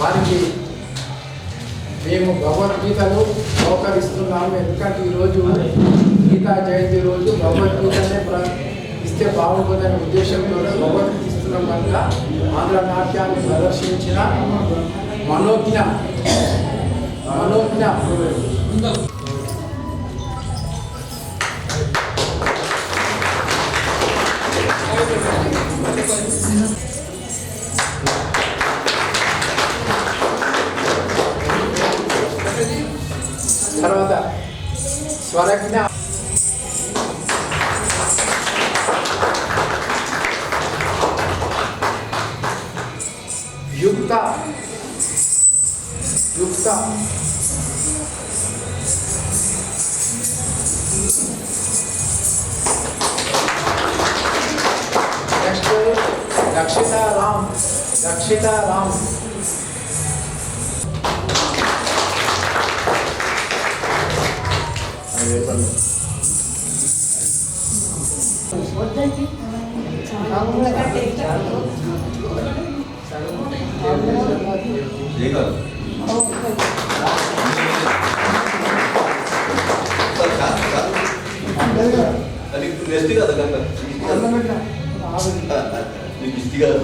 వారికి మేము భగవద్గీతను సహకరిస్తున్నాము. ఎందుకంటే ఈరోజు గీతా జయంతి రోజు భగవద్గీతనే ఇస్తే బాగుంటుందనే ఉద్దేశంతో భగవద్గీత ఇస్తున్నాం కనుక ఆంధ్ర నాట్యాన్ని ప్రదర్శించిన మనోజ్ఞ తర్వాత స్వరజ్ఞ యుక్త నెక్స్ట్ రక్షితారామ్ నెక్స్ట్ కదా నీకు ఇష్టి కదా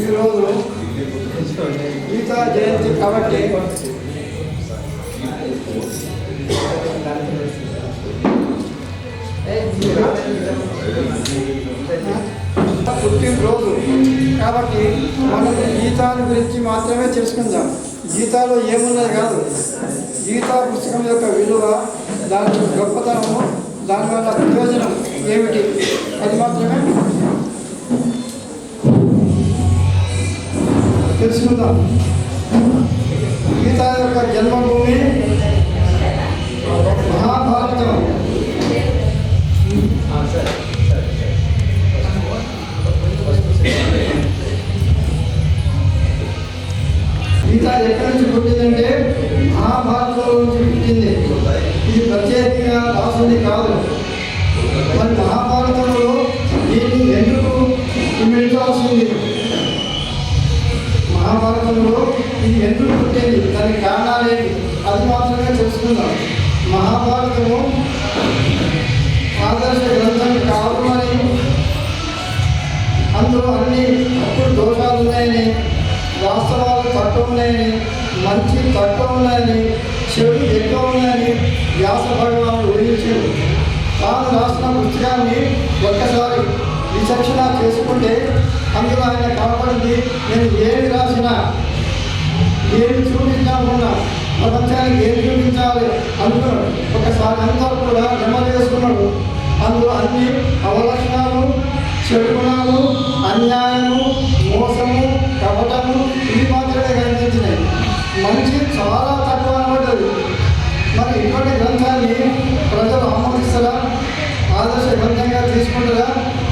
ఈరోజు గీతా జయంతి కాబట్టి పుట్టినరోజు కాబట్టి మనం గీతాల గురించి మాత్రమే తెలుసుకుందాం. గీతాలో ఏమున్నది కాదు, గీతా పుస్తకం యొక్క విలువ, దాని గొప్పతనము, దానివల్ల ప్రయోజనం ఏమిటి అది మాత్రమే తెలుసుకుందాం. గీత యొక్క జన్మభూమి మహాభారతం. గీత ఎక్కడి నుంచి పుట్టిందంటే మహాభారతంలో నుంచి పుట్టింది. ఇది ప్రత్యేకంగా రాసింది కాదు. మరి మహాభారతంలో దీన్ని ఎందుకు ఇమిడ్చాల్సింది? మహాభారతంలో ఇది ఎందుకు పుట్టింది, దానికి కారణాలేంటి అది మాత్రమే తెలుసుకుందాం. మహాభారతము ఆదర్శ గ్రంథం కాదు అని, అందులో అన్ని అప్పుడు దోషాలు ఉన్నాయని, వాస్తవాలు తక్కువ ఉన్నాయని, మంచి తక్కువ ఉన్నాయని, చెడు ఎక్కువ ఉన్నాయని వ్యాస భగవానుడు ఊహించాడు. తాను రాసిన పుస్తకాన్ని ఒక్కసారి విచక్షణ చేసుకుంటే అందులో ఆయన కాపాడింది నేను ఏమి రాసినా, ఏమి చూపించాలనుకున్నా, ప్రపంచానికి ఏమి చూపించాలి అనుకున్నాడు. ఒకసారి అంతా కూడా నెమ్మది చేసుకున్నాడు. అందులో అన్ని అవలక్షణాలు, చెడు గుణాలు, అన్యాయము, మోసము, కపటము ఇవి మాత్రమే కనిపించినాయి. మంచి చాలా తక్కువ అనబడ్డది. మరి ఇటువంటి గ్రంథాన్ని ప్రజలు ఆమోదిస్తారా, ఆదర్శ గ్రంథంగా తీసుకుంటారా,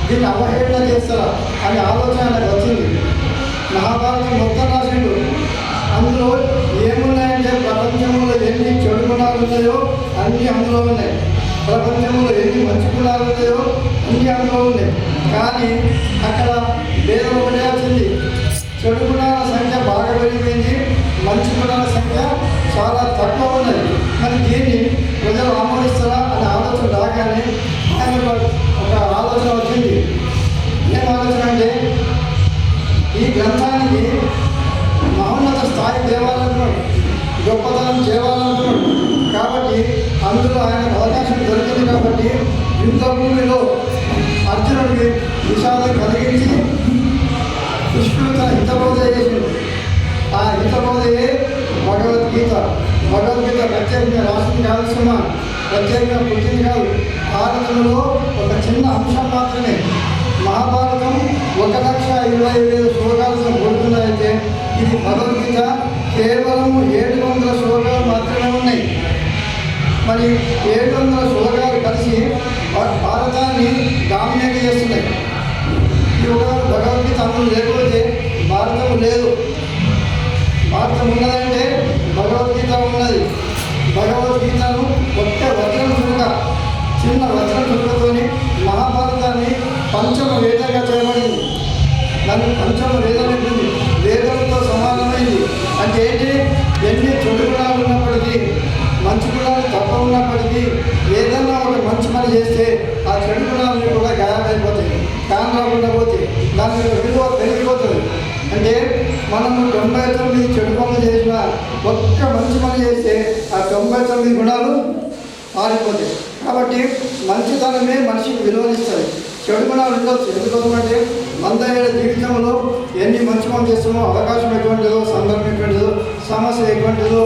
దీన్ని అవహేళన చేస్తారా అనే ఆలోచన నాకు వచ్చింది. మహాభారతం మొత్తం రాసిండు. అందులో ఏమున్నాయంటే ప్రపంచంలో ఎన్ని చెడు గుణాలు ఉన్నాయో అన్నీ అందులో ఉన్నాయి, ప్రపంచంలో ఎన్ని మంచి గుణాలు ఉన్నాయో అన్నీ అందులో ఉన్నాయి. కానీ అక్కడ భేదం ఒకటే వచ్చింది. చెడు గుణాల సంఖ్య బాగా పెరిగిపోయింది, మంచి గుణాల సంఖ్య చాలా తక్కువ ఉన్నది. మరి దీన్ని ప్రజలు ఆమోదిస్తారా అనే ఆలోచన రాగానే ఆయన ఒక ఆలోచన వచ్చింది. ఏం ఆలోచన అంటే ఈ గ్రంథానికి మహోన్నత స్థాయి తేవాలనుకున్నాడు, గొప్పతనం చేయాలనుకున్నాడు. కాబట్టి అందులో ఆయనకు అవకాశం దొరికింది. కాబట్టి యుద్ధ భూమిలో అర్జునుడు ప్రత్యేకంగా పుట్టింది కాదు. భారతంలో ఒక చిన్న అంశం మాత్రమే. మహాభారతం 1,20,000 శ్లోకాలతో కూడుకున్నదైతే ఇది భగవద్గీత కేవలం 700 శ్లోకాలు మాత్రమే ఉన్నాయి. మరి 700 శ్లోకాలు కలిసి భారతాన్ని డామినేట్ చేస్తున్నాయి. ఈ ఒక భగవద్గీత అందులో లేకపోతే భారతం లేదు. భారతం ఉన్నదంటే భగవద్గీత ఉన్నది. భగవద్గీతను ఒక్క వచనం చురుగా చిన్న వచనం చురుకతోని మహాభారతాన్ని పంచమ వేదంగా చేయబడింది. దాన్ని పంచమ వేదం ఉంటుంది. వేదంతో సమానమైంది. అంటే ఏంటి? ఎన్ని చెడు గుణాలు ఉన్నప్పటికీ, మంచి గుణాలు తక్కువ ఉన్నప్పటికీ ఏదన్నా ఒక మంచి పని చేస్తే ఆ చెడు గుణాలని కూడా గాయమైపోతాయి. కాని రాకుండా పోతే దాని యొక్క విలువ పెరిగిపోతుంది. అంటే మనము 99 చెడు పనులు చేసినా ఒక్క మంచి పని చేస్తే ఆ 99 గుణాలు మారిపోతాయి. కాబట్టి మంచితనమే మనిషికి విలువనిస్తుంది. చెడు గుణాలు ఉండొచ్చు. ఎందుకోసమంటే 100 ఏళ్ళ జీవితంలో ఎన్ని మంచి పనులు చేస్తామో అవకాశం ఎటువంటిదో, సందర్భం ఎటువంటిదో, సమస్య ఎటువంటిదో,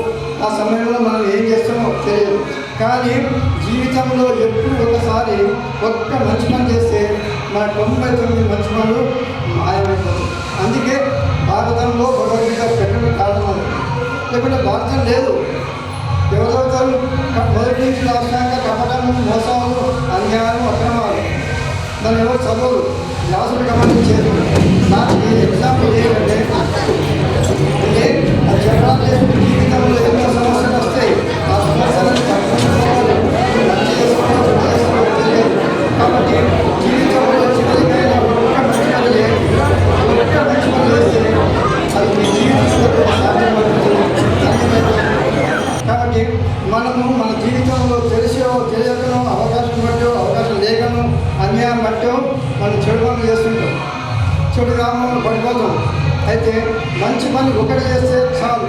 ఆ సమయంలో మనం ఏం చేస్తామో తెలియదు. కానీ జీవితంలో ఎప్పుడు ఒకసారి ఒక్క మంచి పని చేస్తే మన 99 మంచి పనులు మాయమైపోతాయి. అందుకే భారతంలో భగవద్గీత పెట్టడం కారణం. లేకుంటే భారతం లేదు. దేవతలు మొదటి నుంచి రాష్ట్రాంగ కపటము, మోసాలు, అన్యాయం, అక్రమాలు. దాన్ని ఎవరు చదువులు వ్యాసుడు గమనించేది. నాకు ఈ ఎగ్జాంపుల్ ఏంటంటే అది చెప్పడం లేదు. జీవితంలో ఎన్నో సమస్యలు వస్తాయి. ఆ సమస్యలను తట్టుకోవాలి. మంచి చేసుకోవాలి, చెడు చేసుకోవాలి తెలియదు. కాబట్టి జీవితంలో చివరికైనా ఒక్క మంచి పని చేయాలి. ఒక్క మంచి పని చేస్తే అది మీ జీవితంలో సాధ్యపడుతుంది. కాబట్టి మనము మన జీవితంలో తెలిసో తెలియకనో, అవకాశం బట్టో అవకాశం లేకనో, అన్యాయం బట్టో మనం చెడు పనులు చేస్తుంటాం. చెడు గ్రామంలో పడిపోతాం. అయితే మంచి పని ఒకటి చేస్తే చాలు,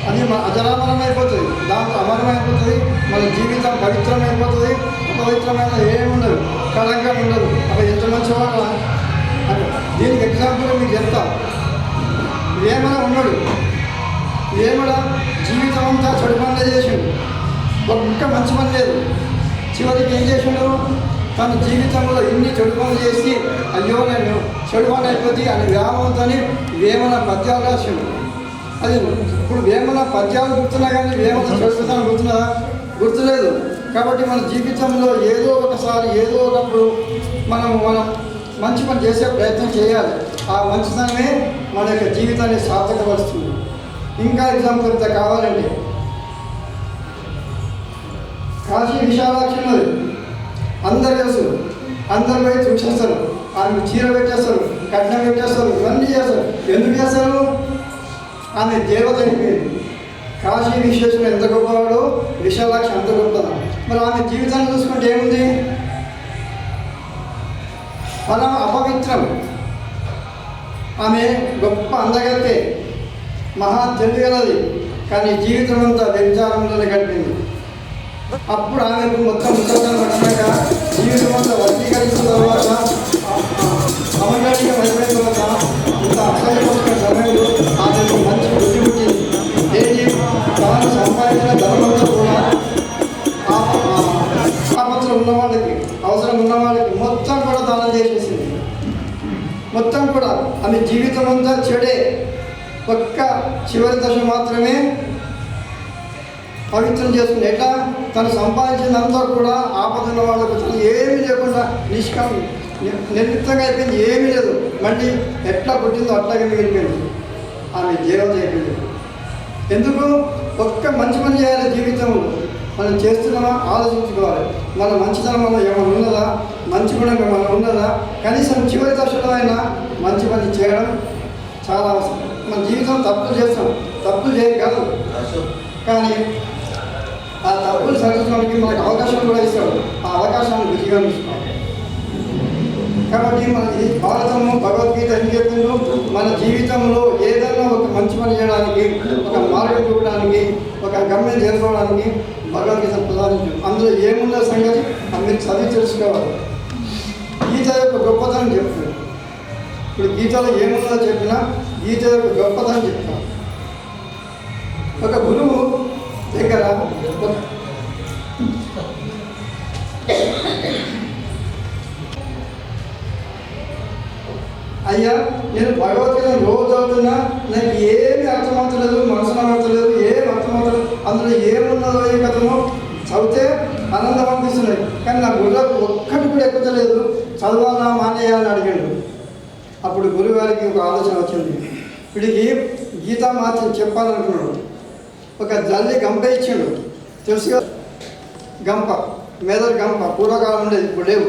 అది అజరామరమైపోతుంది. దాంతో అమరమైపోతుంది. మన జీవితం పవిత్రమైపోతుంది. అపవిత్రమైన ఏముండదు, కళంకం ఉండదు. అవి ఎంత మంచివాడు అంటే దీనికి ఎగ్జాంపుల్ మీకు చెప్తాను. వేమన ఉన్నాడు. వేమన జీవితం అంతా చెడు పనులే చేసిండు. ఒక్క మంచి పని లేదు. చివరికి ఏం చేసిండు? తన జీవితంలో ఇన్ని చెడు పనులు చేసి అయ్యో నేను చెడు పని అయిపోతే అని వ్యామోతో వేమన పద్యాలు రాసిండు. అది ఇప్పుడు వేమన పద్యాలు గుర్తున్నా కానీ వేమన చెడుతాను గుర్తున్నదా? గుర్తులేదు. కాబట్టి మన జీవితంలో ఏదో ఒకసారి ఏదో ఒకప్పుడు మనం మంచి పని చేసే ప్రయత్నం చేయాలి. ఆ మంచితనమే మన యొక్క జీవితాన్ని సార్థకపరుస్తుంది. ఇంకా ఎగ్జాంపుల్ ఇంత కావాలండి. కాశీ విశాలాక్షి ఉన్నది. అందరు తెలుసు. అందరు పోయి చూసేస్తారు. ఆమె చీర పెట్టేస్తారు, కట్నం పెట్టేస్తారు, ఇవన్నీ చేస్తారు. ఎందుకు చేస్తారు? ఆమె దేవత అయిపోయింది. కాశీ విశ్వేశ్వరుడు ఎంత గొప్పవాడో విశాలాక్షి అంత గొప్పదా. మరి ఆమె జీవితాన్ని చూసుకుంటే ఏముంది? పరమ అపవిత్రం. ఆమె గొప్ప అందగత్తే, మహా తెలియగలది. కానీ జీవితం అంతా వ్యభిచారంలోనే గడిపింది. అప్పుడు ఆమెకు మొత్తం ఉత్తరం పడినాక జీవితం అంతా వర్గీకరించిన తర్వాత అమర్యాడిగా అయిపోయిన తర్వాత ఇంత అసహ్యమైన సమయంలో ఆమెకు మంచి బుద్ధి పుట్టింది. ఏంటి? తాను సంపాదించిన ధనమంతా కూడా ఆపత్తులు ఉన్న వాళ్ళకి, అవసరం ఉన్న వాళ్ళకి మొత్తం కూడా దానం చేసేసింది. మొత్తం కూడా ఆమె జీవితం అంతా చెడే. ఒక్క చివరి దశ మాత్రమే పవిత్రం చేసుకుంది. ఎట్లా? తను సంపాదించినంతా కూడా ఆపదున్న వాళ్ళకు తను ఏమీ లేకుండా నిర్లిప్తంగా అయిపోయింది. ఏమీ లేదు. మళ్ళీ ఎట్లా పుట్టిందో అట్లాగే మిగిలిపోయింది. ఆమె దేవత అయిపోయింది. ఎందుకు? ఒక్క మంచి పని చేయాలి. జీవితంలో మనం చేస్తున్నామా ఆలోచించుకోవాలి. మన మంచితనం వల్ల ఏమైనా ఉన్నదా? మంచి గుణం ఏమైనా ఉన్నదా? కనీసం చివరి దశలో అయినా మంచి పని చేయడం చాలా అవసరం. మన జీవితం తప్పులు చేస్తాం, తప్పులు చేయగలదు. కానీ ఆ తప్పులు సరిచడానికి మనకు అవకాశం కూడా ఇస్తాడు. ఆ అవకాశాన్ని విధిగా తీసుకోవాలి. కాబట్టి మన భారతము భగవద్గీత ఏం చెప్తుందో, మన జీవితంలో ఏదైనా ఒక మంచి పని చేయడానికి, ఒక మార్గం చూడడానికి, ఒక గమ్యం చేరుకోవడానికి భగవద్గీత ప్రధానించు. అందులో ఏముందో సంగతి మీరు చదివి తెలుసుకోవాలి. గీత యొక్క గొప్పతనం చెప్తుంది. ఇప్పుడు గీతలో ఏముందో చెప్పినా గీత యొక్క గొప్పతనం చెప్తాను. ఒక గురువు దగ్గర అయ్యా నేను భగవద్గీత రోజు చదువుతున్నా, నాకు ఏమి అర్థమవుతలేదు, మనసులో అర్థలేదు, ఏం అర్థమవుతలేదు, అందులో ఏమున్నదో ఏ కథమో చదివితే ఆనందం అనిపిస్తున్నాయి, కానీ నా గురువుకు ఒక్కటి కూడా ఎక్కుతలేదు, చదవాలా మానేయాలని అడిగాడు. అప్పుడు గురువుగారికి ఒక ఆలోచన వచ్చింది. వీడికి గీతా మాత్రం చెప్పాలనుకున్నాడు. ఒక జల్లి గంప ఇచ్చాడు, తెలుసుగా గంప, మెదడు గంప, పూర్వకాలం ఉండేది, ఇప్పుడు లేవు.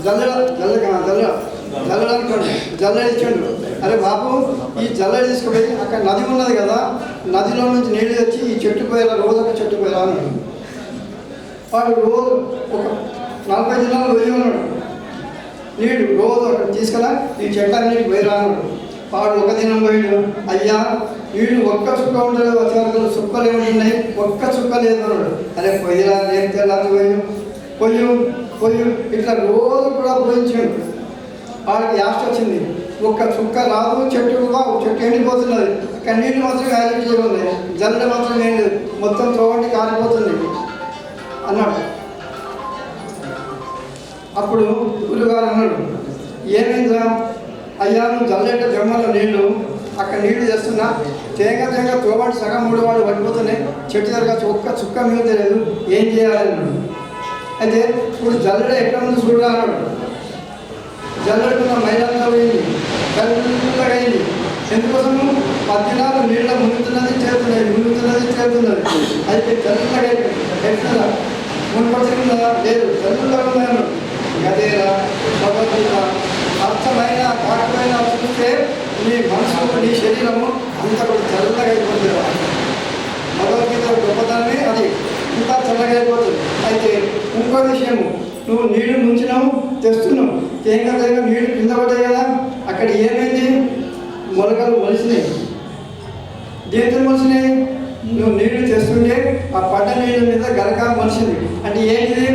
జల్లెడ అనుకోండి, జల్లెడ ఇచ్చాడు. అరే బాబు, ఈ జల్లెడ తీసుకుపోయి అక్కడ నది ఉన్నది కదా, నదిలో నుంచి నీళ్ళు తెచ్చి ఈ చెట్టు పోయేలా, రోజు ఒక చెట్టు పోయేలా అన్నాడు. వాడు రోజు ఒక 40 దినాలు పోయి ఉన్నాడు. నీళ్ళు రోజు అక్కడ తీసుకురా, ఈ చెట్లన్నిటికి పోయిరా అన్నాడు. వాడు ఒక దినం పోయాడు. అయ్యా వీడు ఒక్క చుక్క ఉండలేదు, వచ్చే చుక్కలు ఏమున్నాయి, ఒక్క చుక్క లేదు అన్నాడు. అరే పొయ్యిరా, నేను తెల్లారి పొయ్యి ఇట్లా రోజు కూడా పోయించాడు. వాడికి యాస్ట్ వచ్చింది, ఒక్క చుక్క రాదు, చెట్టు ఎండిపోతున్నది, అక్కడ నీళ్ళు మాత్రం వ్యాలిటీ ఉన్నాయి, జల్లెడ మాత్రం ఏం లేదు, మొత్తం తోవండి కాలిపోతుంది అన్నాడు. అప్పుడు గురుగారు అన్నాడు, ఏమైందా అయ్యా, నువ్వు జల్లెట జమ్మలో నీళ్ళు, అక్కడ నీళ్లు చేస్తున్నా, తేంగ తోవాడు సగం 3 వాడు పడిపోతున్నాయి, చెట్టు దగ్గర ఒక్క చుక్క మీద తెలియదు, ఏం చేయాలన్నాడు. అయితే ఇప్పుడు జల్లెడ ఎక్కడ ఉంది చూడరా అన్నాడు. జల్లెడుకున్న మైలంతా పోయింది, చల్లగా అయింది. ఎందుకోసము 10 దినాలు నీళ్ళ మునుగుతున్నది చేరుతున్నది. అయితే చల్లగా ఎట్లా మునుపడుతుందా లేదు, చల్లగా ఉన్నాను. గదేరా భగవద్గీత అర్థమైన కాకపోయినా చూస్తే నీ మనసు, నీ శరీరము అంతా కూడా చల్లగా అయిపోతుంది. భగవద్గీత గొప్పతనమే అది, ఇంకా చల్లగా అయిపోతుంది. అయితే ఇంకో విషయము, నువ్వు నీళ్లు ముంచినావు, తెస్తున్నావు, తేంగ నీళ్లు కింద పడ్డాయి కదా, అక్కడ ఏమైంది, మొలకలు మొలిసినాయి. దేంతో మొలిసినాయి? నువ్వు నీళ్లు తెస్తుంటే ఆ పడ్డ నీళ్ళ మీద గరక మొలిసింది. అంటే ఏంటిది?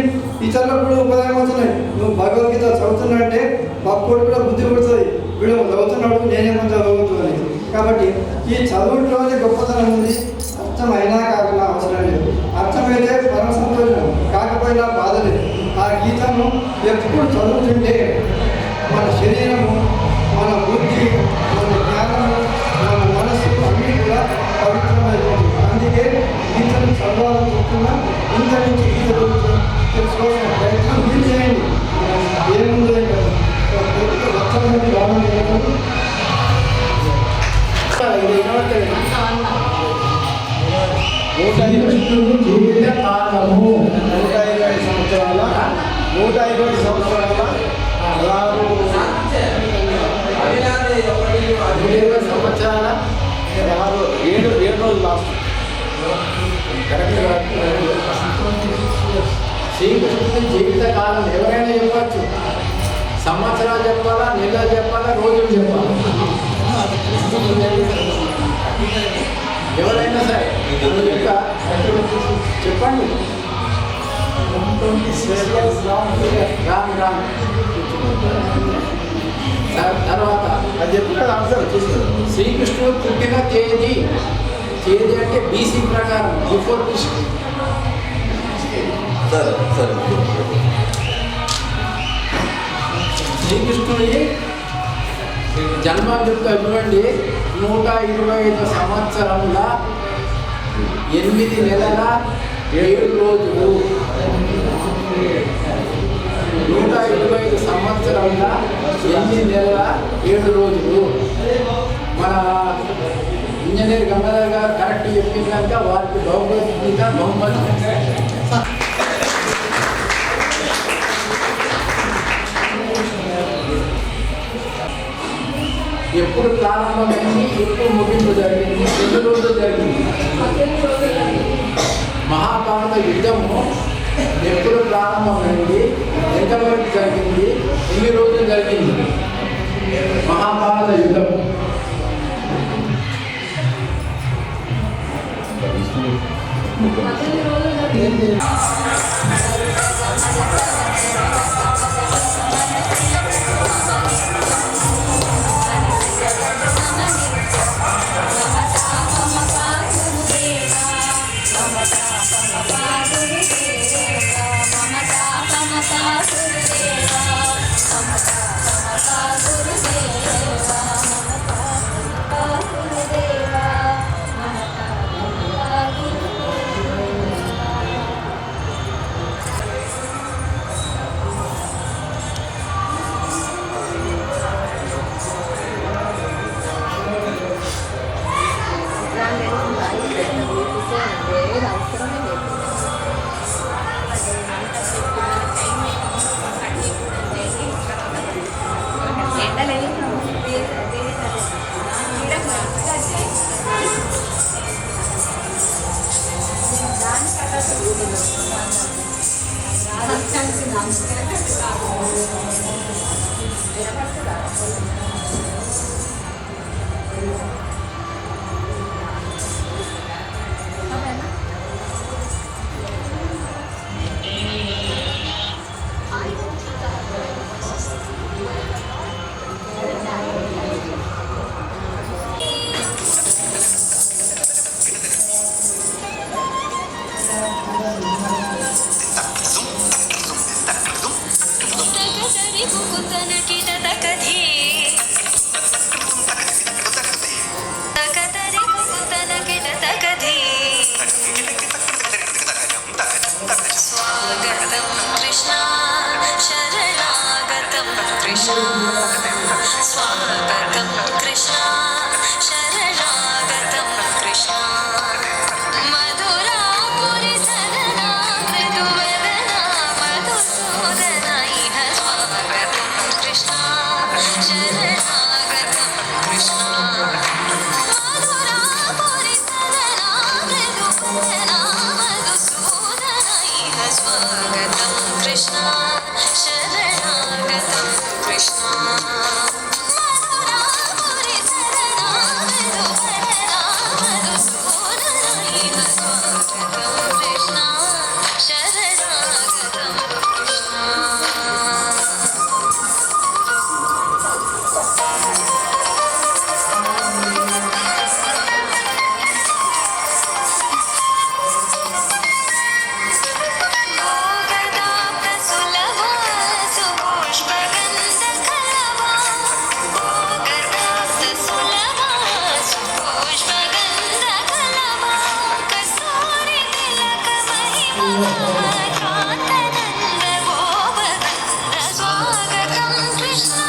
ఇతరులకు కూడా ఉపయోగం అవుతున్నాయి. నువ్వు భగవద్గీత చదువుతున్నా అంటే పక్కోడు కూడా బుద్ధి పుడుతుంది, వీడు చదువుతున్నాడు, నేనేమో చదువుతుంది. కాబట్టి ఈ చదువులోనే గొప్పతనం ఉంది. అర్థమైనా కాకుండా అవసరం లేదు, అర్థమైతే పరమ సంతోషం, కాకపోయినా బాధ లేదు. ఆ గీతను ఎప్పుడు చదువుతుంటే మన శరీరము, మన బుద్ధి, మన జ్ఞానము, మన మనస్సు అన్నీ కూడా పవిత్రమైపోతుంది. అందుకే గీతను చదవాలని చెప్తున్నా. ఇంత నుంచి గీత తెలుసుకోవాల్సిన ప్రయత్నం మీరు చేయండి. ఏముందో జీవిత కాలము 120 సంవత్సరాల 120 సంవత్సరాల 7 రోజులు లాస్ట్ శ్రీకృష్ణుడి జీవిత కాలం ఎవరైనా చెప్పచ్చు, సంవత్సరాలు చెప్పాలా, నెలలు చెప్పాలా, రోజులు చెప్పాలా, ఎవరైనా సరే చెప్పండి. రామ్ తర్వాత అది చెప్పిన ఆన్సర్ చూస్తారు. శ్రీకృష్ణుడు పుట్టిన తేదీ అంటే బీసీ ప్రకారం, బిఫోర్ కృష్ణ. శ్రీకృష్ణుడి జన్మం చెప్తా చూడండి. 125 సంవత్సరముల 8 నెలల 7 రోజులు. 125 సంవత్సరముల 8 నెలల 7 రోజులు. మన ఇంజనీర్ గంగాధర్ గారు కరెక్ట్ చెప్పింది కనుక వారికి భగవద్గీత బహుమతి. ఎప్పుడు ప్రారంభమైంది, ఎప్పుడు ముగింపు జరిగింది, ఎన్ని రోజులు జరిగింది? మహాభారత యుద్ధము ఎప్పుడు ప్రారంభమైంది, ఎంతవరకు జరిగింది, ఎన్ని రోజులు జరిగింది? మహాభారత యుద్ధం మమతా स्वागतं कृष्णा शरणागतं कृष्णा स्वागतं कृष्णा शरणागतं कृष्णा मधुरापुरि सदना मृदुवदना मधुसूदना इह स्वागतं कृष्णा शरणागतं कृष्णा मधुरापुरि सदना मृदुवदना मधुसूदना इह स्वागतं कृष्णा शरणागतं कृष्णा मधुरापुरि सदना मृदुवदना मधुसूदना इह स्वागतं कृष्णा शरणागतं कृष्णा भोगदाप्तसुलभा सुपुष्पगन्धकलभा भोगदाप्तसुलभा सुपुष्पगन्धकलभा कस्तूरितिलकमहिमा कान्तनन्दगोपगन्ध स्वागतं कृष्णा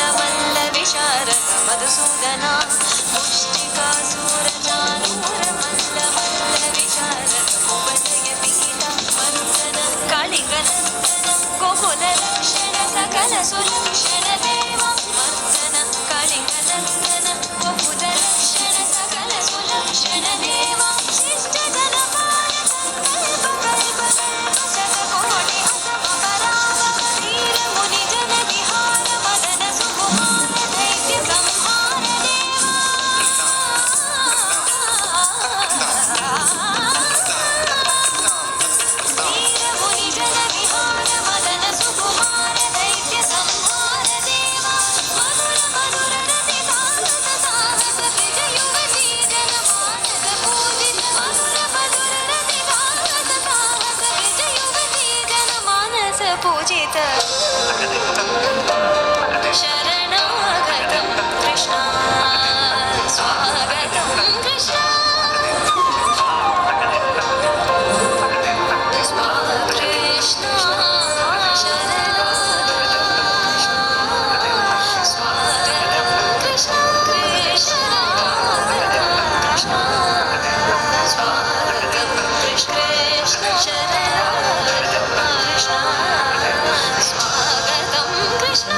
मुष्टिकासुरचानूरमल्लमल्लविशारद मधुसूदना मुष्टिकासुरचानूरमल्लमल्लविशारद उपजयपीता मरुदन कालिङ्गनन्दन गोकुललक्षण सकलसुलक्षण देवा मर्दन कालिङ्गनन्दन गोकुललक्षण सकलसुलक्षण देवा शिष्टजनपालक कल्पकल्प शतकोटि असमपराग वीरमुनिजन विहार मदन सुकुमार दैत्य संहार देवा वीरमुनिजन विहार मदन सुकुमार दैत्य संहार देवा मधुर मधुर रति साहस साहस विज युवती जन मानस पूजित मधुर मधुर रति साहस साहस विज युवती जन मानस पूजित शरणागतं कृष्णा स्वागतं कृष्णा कृष्णा स्वागतं कृष्ण कृष्णागतं कृष्णा स्वागतं कृष्ण शरणागतं कृष्णा स्वागतं कृष्ण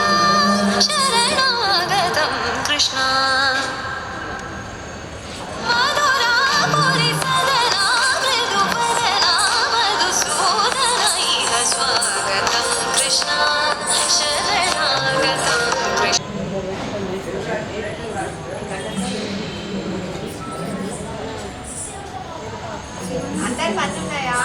शरणागतं कृष्णा मधुरापुरि सदना मृदुवदना मधुसूदना इह स्वागतं कृष्णा शरणागतं कृष्ण అందరు పని ఉన్నాయా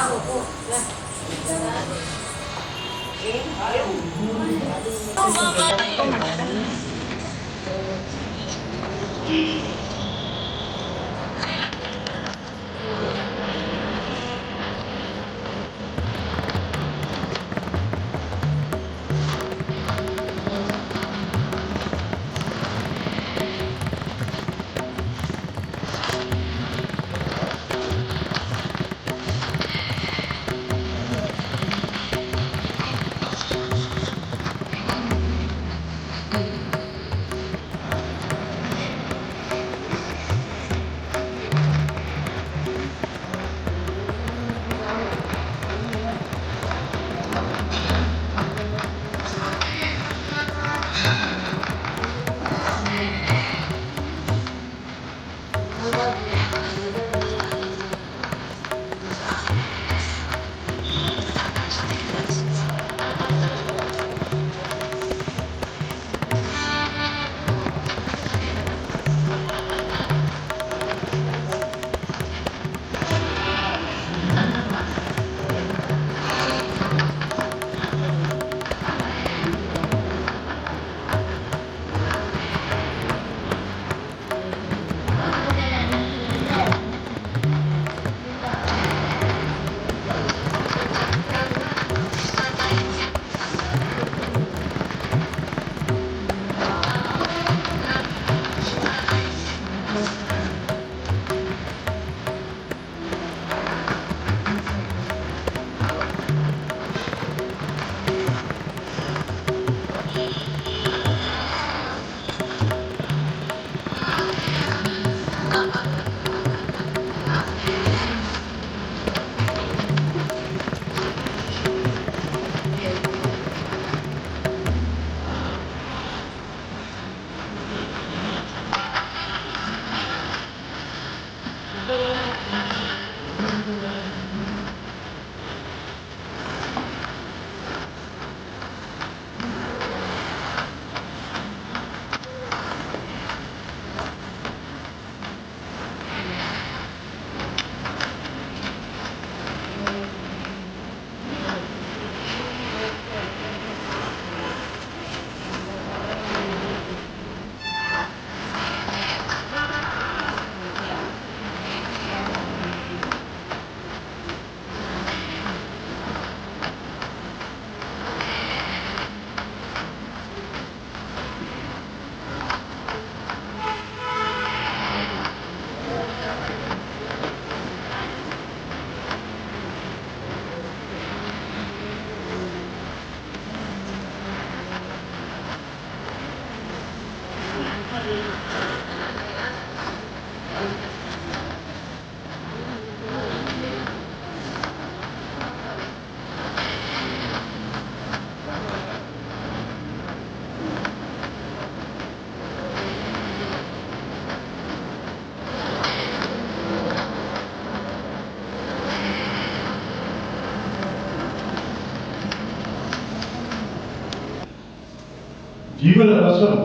జీవన రసం,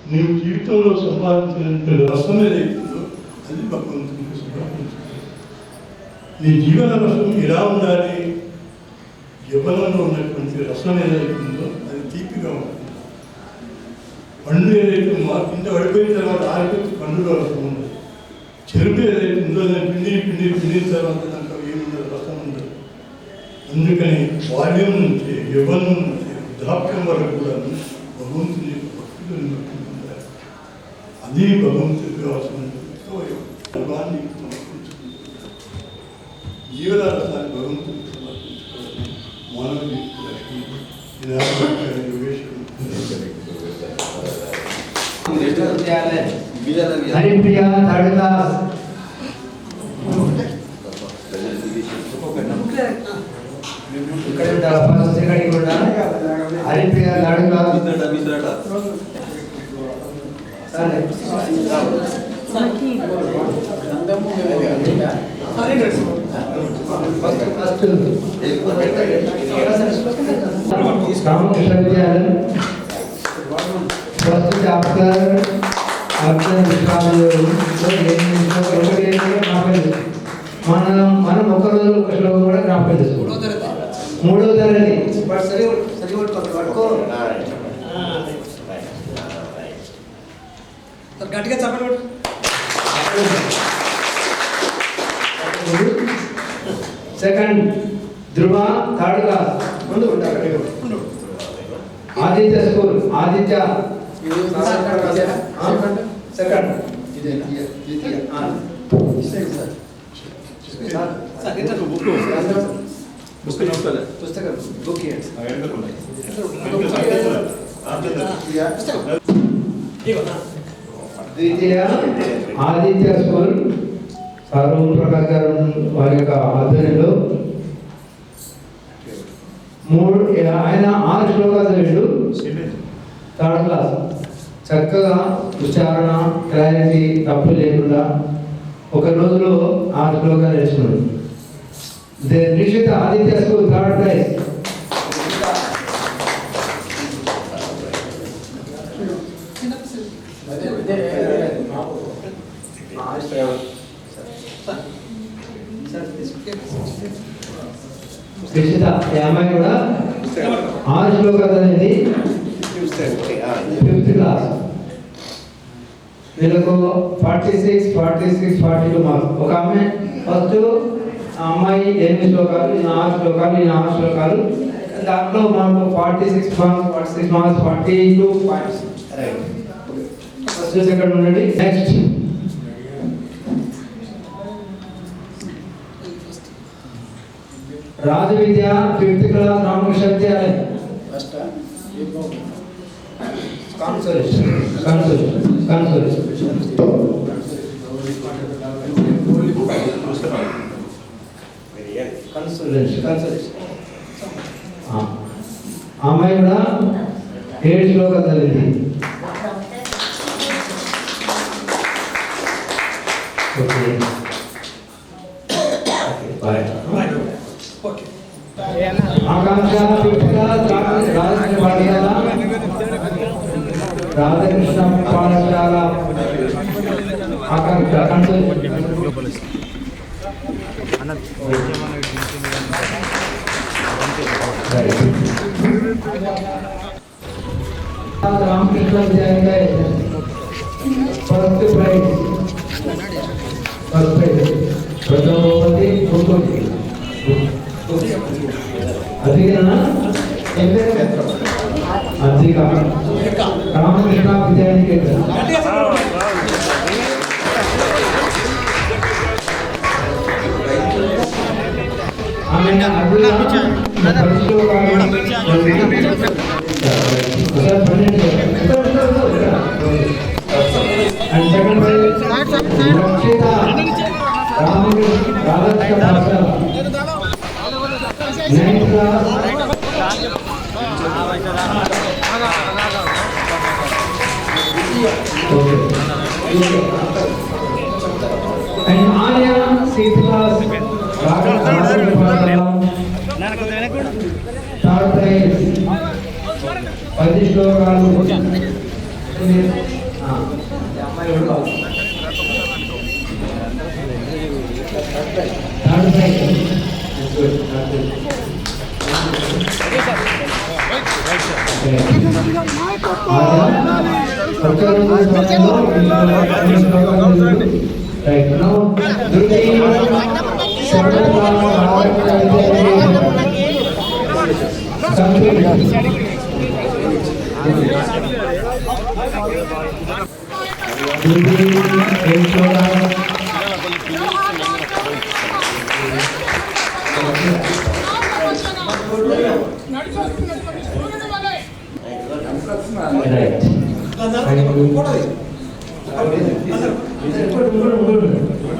నీవు జీవితంలో సంపాదించినంత రసం ఏదైతుందో అది భగవంతునికి సమర్పించుకో. నీ జీవన రసం ఎలా ఉండాలి? యవ్వనంలో ఉన్నటువంటి రసం ఏదైతుందో అది తీపిగా ఉంటుంది. పండు ఏదైతే కింద పడిపోయిన తర్వాత ఆరిపోతే పండులో రసం ఉండదు. చెరుకు ఏదైతే ఉందో దాన్ని పిండిన తర్వాత దాంట్లో ఏముండదు, రసం ఉండదు. అందుకని బాల్యం నుంచి యవ్వనం నుంచి వృద్ధాప్యం వరకు కూడా భగవంతుని యొక్క భక్తులను నడుపుతుంటారు. అది భగవంతుడికి అవసరం భగవాన్ని సమర్పించుకుంటారు. జీవన రసాన్ని భగవంతుడికి సమర్పించుకోవాలి. మానవుడి హరిప్రియ థర్డ్ క్లాస్. ఇక్కడ ఉండాలి, ఫస్ట్ సెకండ్ ఉండాలి. Haripriya third class. సరే రామకృష్ణ విద్యాలయం ఫస్ట్ చాప్టర్ అర్థం మనం ఒక రోజు ఒక శ్లోకం కూడా జ్ఞాపకం చేసుకోవాలి. 3వ తరగతి గట్టిగా చెప్పండి. Second Dhruva third class. Aditya school. Aditya second. పుస్తకం బుక్ ద్వితీయ ఆదిత్య స్కూల్ సారు ప్రకాష్ గారు వారి యొక్క ఆధ్వర్యంలో ఆయన 6 శ్లోకాలు చదివాడు. Third class. చక్కగా ఉచ్చారణ, క్లారిటీ, తప్పు లేకుండా ఒక రోజులో 6 శ్లోకాలు నేర్చుకున్నాడు. నిషిత ఆదిత్య స్కూల్ థర్డ్ ప్రైజ్. నిషిత ఈ అమ్మాయి కూడా 6 శ్లోకాలు అనేది 5th క్లాస్. వీళ్ళకు 46, 42 మార్క్స్. ఒక అమ్మాయి ఫస్ట్ అమ్మాయి 8 శ్లోకాలు, 4 శ్లోకాలు, 4 శ్లోకాలు. దాంట్లో మనకు 46 మార్క్స్ 42 పాయింట్స్. ఫస్ట్ సెకండ్ ఉండండి. నెక్స్ట్ రాజ విద్య 5th క్లాస్ రామకృష్ణ విద్యాలయం. అమ్మాయి కూడా 7 శ్లోకాలు చదివింది. ఆకాంక్ష రాధాకృష్ణ పాఠశాల ఆకాంక్ష రామకృష్ణ విద్యాలయ ఫస్ట్ ప్రైజ్ ప్రథమోపతి అధికరణ అధిక రామకృష్ణ విద్యాలయ ఆమె and Anya 6th class third prize 10 శ్లోకాలు అమ్మాయి కూడా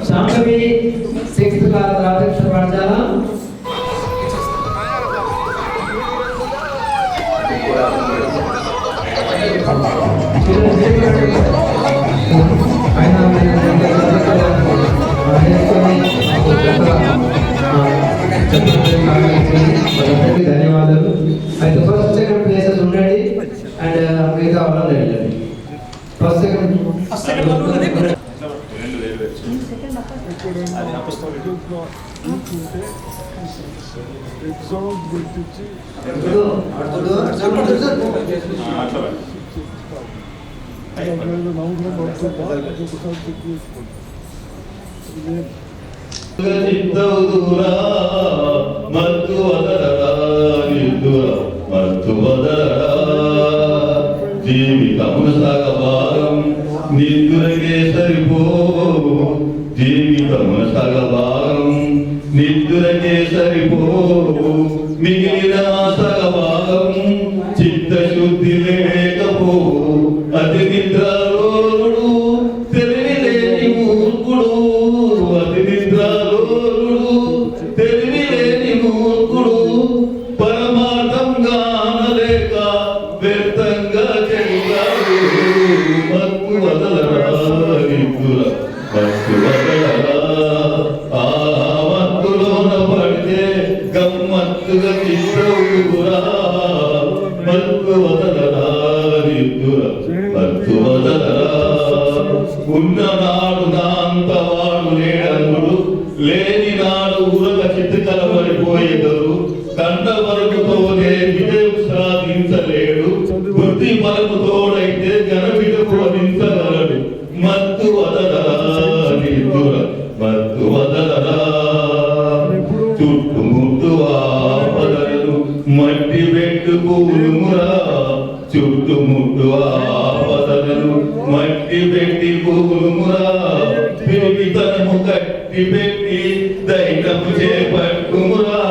శాంభవి 6th క్లాస్ రాధాకృష్ణ పాఠశాల ధన్యవాదాలు. అయితే ఫస్ట్ సెకండ్ ప్లేసెస్ ఉండండి అండ్ మిగతా వాళ్ళని వెళ్ళండి. ఫస్ట్ సెకండ్ చిత్తౌదురా మత్తు వదలరా నిద్దురా మత్తు వదలరా జీవితమున సగభాగం నిద్దురకే సరిపో జీవితమున సగభాగం నిద్దురకే సరిపో మిగిలిన సగభాగం చిత్తశుద్ధి లేకపో అతి నిద్రలోనుడు తెలివిలేని మూర్ఖుడు అతి నిద్రలోనుడు తెలివిలేని మూర్ఖుడు పరమార్థం గానలేక వ్యర్థంగా చెందాడు మత్తు వదలరా నిద్దుర మత్తు వదలరా ఆ మత్తులోన పడితే గమ్మత్తుగా చిత్తవురా మత్తు వదలరా నిద్దుర మత్తు వదలరా ఉన్ననాడు నాంతవాడు లేడనుడు లేని నాడు ఉరగ చిత్తుకల పడిపోయేదరు కండ వరకుతోనే విజయం సాధించలేడు బుద్ధి పలుకు తోడైతే గణవిడకు వధించగలడు మత్తు వదలరా నిద్దుర మత్తు వదలరా చుట్టుముట్టు ఆపదలను మట్టి పెట్టు పూలుమురా చుట్టుముట్టు ఆపదలను మట్టి పెట్టి పూలుమురా పిరిగితనము కట్టి పెట్టి దైనము చేపట్టుమురా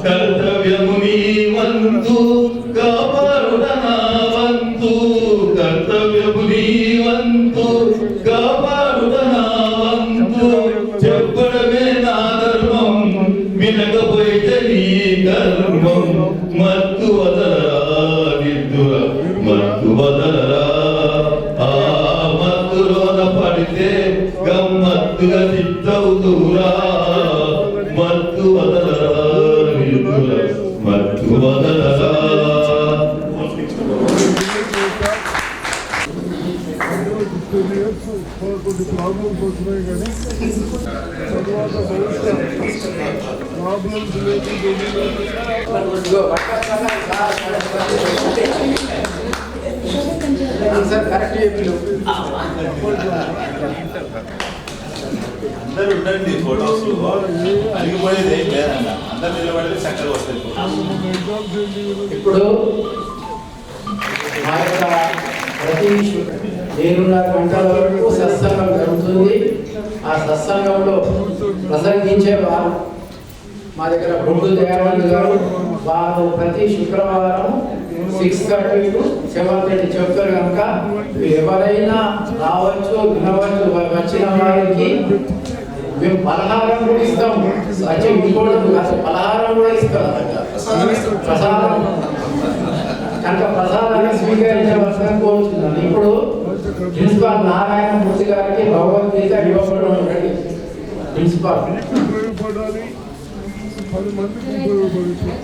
కర్తవ్యము నీ వంతు కాపాడుదనా వంతు కర్తవ్యము నీ వంతు కాపాడుదనా వంతు చెప్పడమే నా ధర్మం వినకపోతే నీ ధర్మం మత్తు వదలరా నిద్దుర మత్తు వదలరా ఆ మత్తులోన పడితే గమ్మత్తుగా చిత్తవుదురా మత్తు వదలరా నిద్దుర మత్తు వదలరా కొన్ని ప్రాబ్లమ్స్ వచ్చినాయి కానీ తర్వాత ప్రాబ్లమ్స్ కరెక్ట్ అందరు ఉండండి ఫోటోస్ అలిగిపోయేది ఏం లేదన్న అందరు నిలబడితే చక్కగా వస్తాయి. ఇప్పుడు మా యొక్క ప్రతి 7:30 గంటల వరకు సత్సంగం జరుగుతుంది. ఆ సత్సంగంలో ప్రసంగించే వారు మా దగ్గర బొడ్డు దయానంద్ గారు వారు ప్రతి శుక్రవారం 6:30 to 7:30 చెప్తారు కనుక ఎవరైనా రావచ్చు వినవచ్చు. వచ్చిన వారికి మేము పలహారం కూడా ఇస్తాం. పలహారం కూడా ఇస్తాం. ప్రసాదం కనుక ప్రసాదాన్ని స్వీకరించవలసిన కోరుతున్నాను. ఇప్పుడు ప్రిన్సిపాల్ నారాయణమూర్తి గారికి భగవద్గీత ఇవ్వబడి ఉండండి. ప్రిన్సిపాల్ ఉపయోగపడాలి, 10 మందికి ఉపయోగపడుతుంది.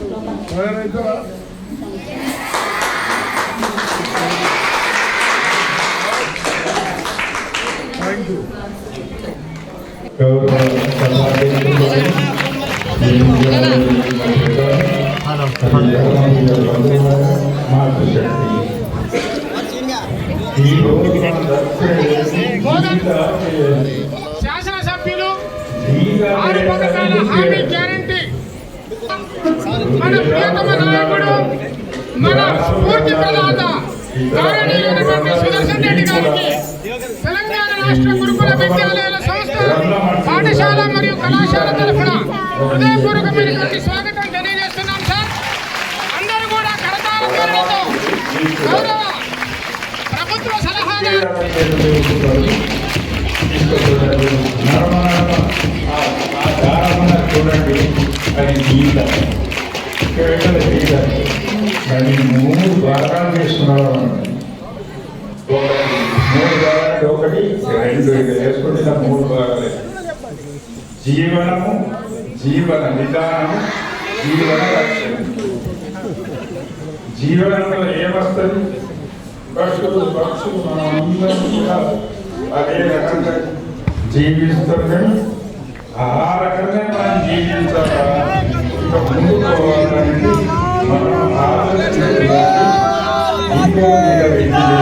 Thank you. గౌరవ సభాధ్యక్షులు శాసనసభ్యులు 6 పథకాల హామీ గ్యారంటీ మన ప్రియతమ నాయకుడు మన స్ఫూర్తి ప్రదాత గౌరవనీయులైనటువంటి సుదర్శన్ రెడ్డి గారికి తెలంగాణ రాష్ట్ర గురుకుల విద్యాలయాల సంస్థ పాఠశాల మరియు కళాశాల తరఫున హృదయపూర్వకమైనటువంటి స్వాగతం తెలియజేస్తున్నాం సార్. అందరూ కూడా కరతాళ ధ్వనులతో గౌరవ ప్రభుత్వ సలహాదారు చూడండి, అది గీత దాన్ని 3 భాగాలు చేస్తున్నారు. 3 భాగాలు, 1 2 వేసుకుంటే 3 భాగాలే. జీవనము, జీవన విధానము, జీవన లక్ష్యం. జీవనంలో ఏమొస్తుంది? పక్షులు మనం అందరం కూడా అదే రకంగా జీవిస్తున్నాం. ఆ రకంగా మనం జీవించాలా, ఇంకా ముందు పోవాలంటే మనం ఆలోచించాలి. జీవన విధానం,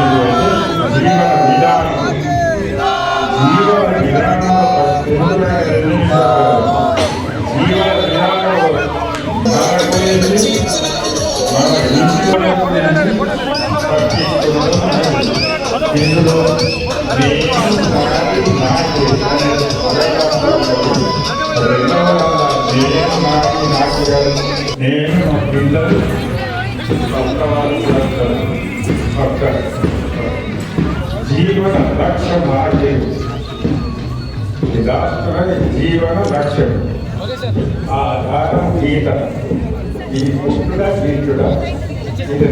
జీవన విధానంలో నేను మా పిల్లలు జీవన లక్ష్యం మార్గం, జీవన లక్ష్యం ఆధారం గీత. ఇది పుష్టుడా గీతుడా, ఇది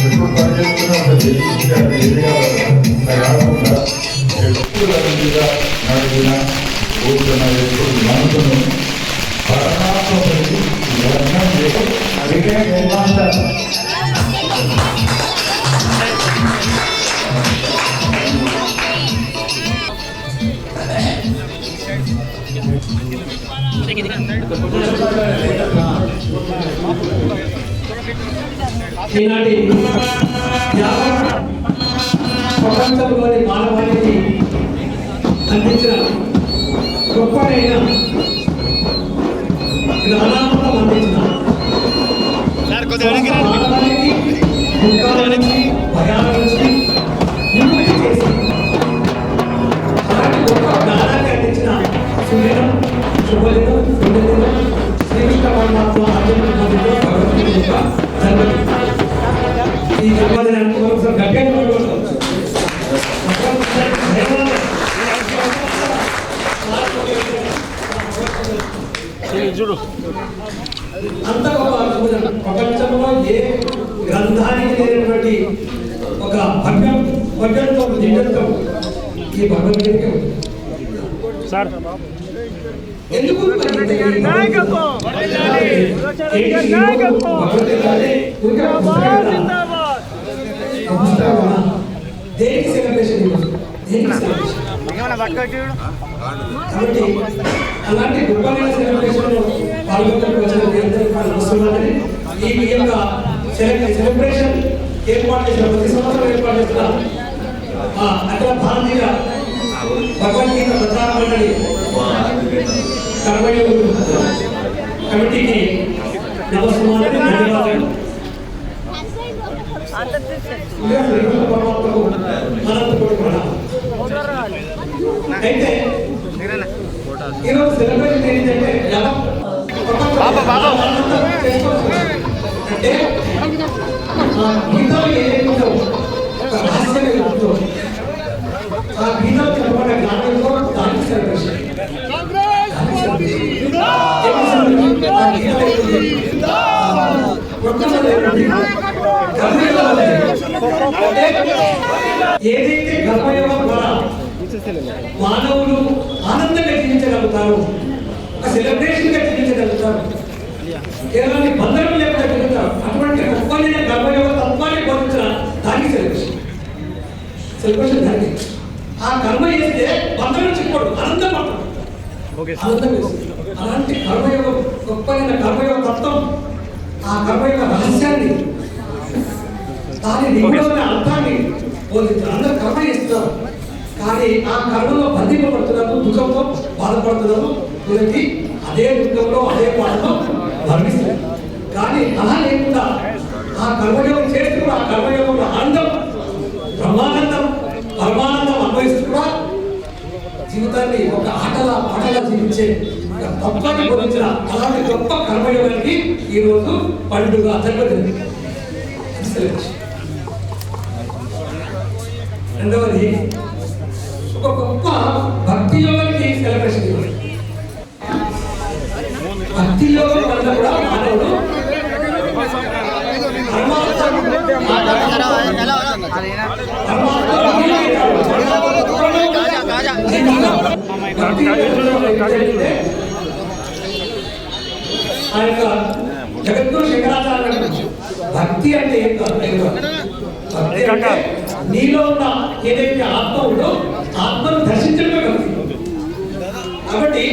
ఎప్పుడు పనిచేస్తున్నా నడిపిన కూర్చున్న ఎప్పుడు మనసును పరమాత్మ లగ్నం చేసి అడిగే ఏమంటారు. ఈనాటి ప్రపంచంలోని మానవాళికి అందించిన గొప్పనైన జ్ఞానామృతం అందించిన మానవాళికి దుఃఖాల నుంచి, భయాల నుంచి విముక్తి చేసి అలాంటి గొప్ప జ్ఞానాన్ని అందించిన సుదినం, శుభదినం, పుణ్యదినం శ్రీకృష్ణ పరమాత్మ అర్జునుడి మధ్యలో భగవద్గీత యొక్క జన్మదినం. ఈ జన్మదినానికి ఒకసారి గట్టిగా కొట్టుకోవచ్చు. చూడు అంత గొప్ప అద్భుతం. ప్రపంచంలో ఏ గ్రంథానికి లేనటువంటి ఒక భవ్యంతో దివ్యంతో ఈ భగవద్గీతకే ఉంది సార్. ఎందుకు దేనికి సెలబ్రేషన్ కాబట్టి అలాంటి గొప్పమైన సెలబ్రేషన్ పాల్గొనాలని ఈ యొక్క సెలబ్రేషన్ ఏర్పాటు చేసిన ప్రతి సంవత్సరం ఏర్పాటు చేసిన అఖిల భారతీయ భగవద్గీత ప్రచార మండలి కమిటీకి నమస్కారాలు, ధన్యవాదాలు. అయితే ఈరోజు సెలబ్రేషన్ ఏంటంటే అంటే ఆ గీతలు ఏదైతే ఉంటావో ఒక రహస్యంగా ఉంటుందో ఆ గీతలు కనబడ్డ జ్ఞానంలో దానికి సెలబ్రేషన్. ఏదైతే కర్మయోగం ద్వారా మానవులు ఆనందంగా జీవించగలుగుతారు, ఒక సెలబ్రేషన్ గా జీవించగలుగుతారు, కేవలం బంధనం లేకుండా జరుగుతారు. అటువంటి గొప్పమైన కర్మయోగ తత్వాన్ని బోధించిన దానికి సెలబ్రేషన్ దానికి. ఆ కర్మ చేస్తే బంధనం చిక్కోడు, ఆనందం పడతాడు, ఆనందం వేస్తుంది. అలాంటి కర్మయోగ గొప్పమైన కర్మయోగ తత్వం, ఆ కర్మయోగ రహస్యాన్ని, దాని నిగూఢమైన అర్థాన్ని బోధించారు. అందరూ కర్మ చేస్తున్నారు కానీ ఆ కర్మలో బంధింపబడుతున్నారు, దుఃఖంతో బాధపడుతున్నారు, వీళ్ళకి అదే దుఃఖంలో అదే బాధలో వర్ణిస్తారు. కానీ అలా లేకుండా ఆ కర్మయోగం చేస్తూ ఆ కర్మయోగంలో ఆనందం, బ్రహ్మానందం, పరమానందం అనుభవిస్తూ కూడా జీవితాన్ని ఒక ఆటలా పాటలా జీవించే తత్వాన్ని బోధించిన అలాంటి గొప్ప కర్మయోగానికి ఈరోజు పండుగ జన్మదినం. రెండవది ఒక గొప్ప భక్తి యోగానికి సెలబ్రేషన్ ఇవ్వాలి. భక్తి యోగం వల్ల కూడా మానవుడు జగద్గురు శంకరాచార్య భక్తి అంటే ఏం కాదు. భక్తి అంటే నీలో ఉన్న ఏదైతే ఆత్మ ఉందో ఆత్మను దర్శించడమే భక్తి. కాబట్టి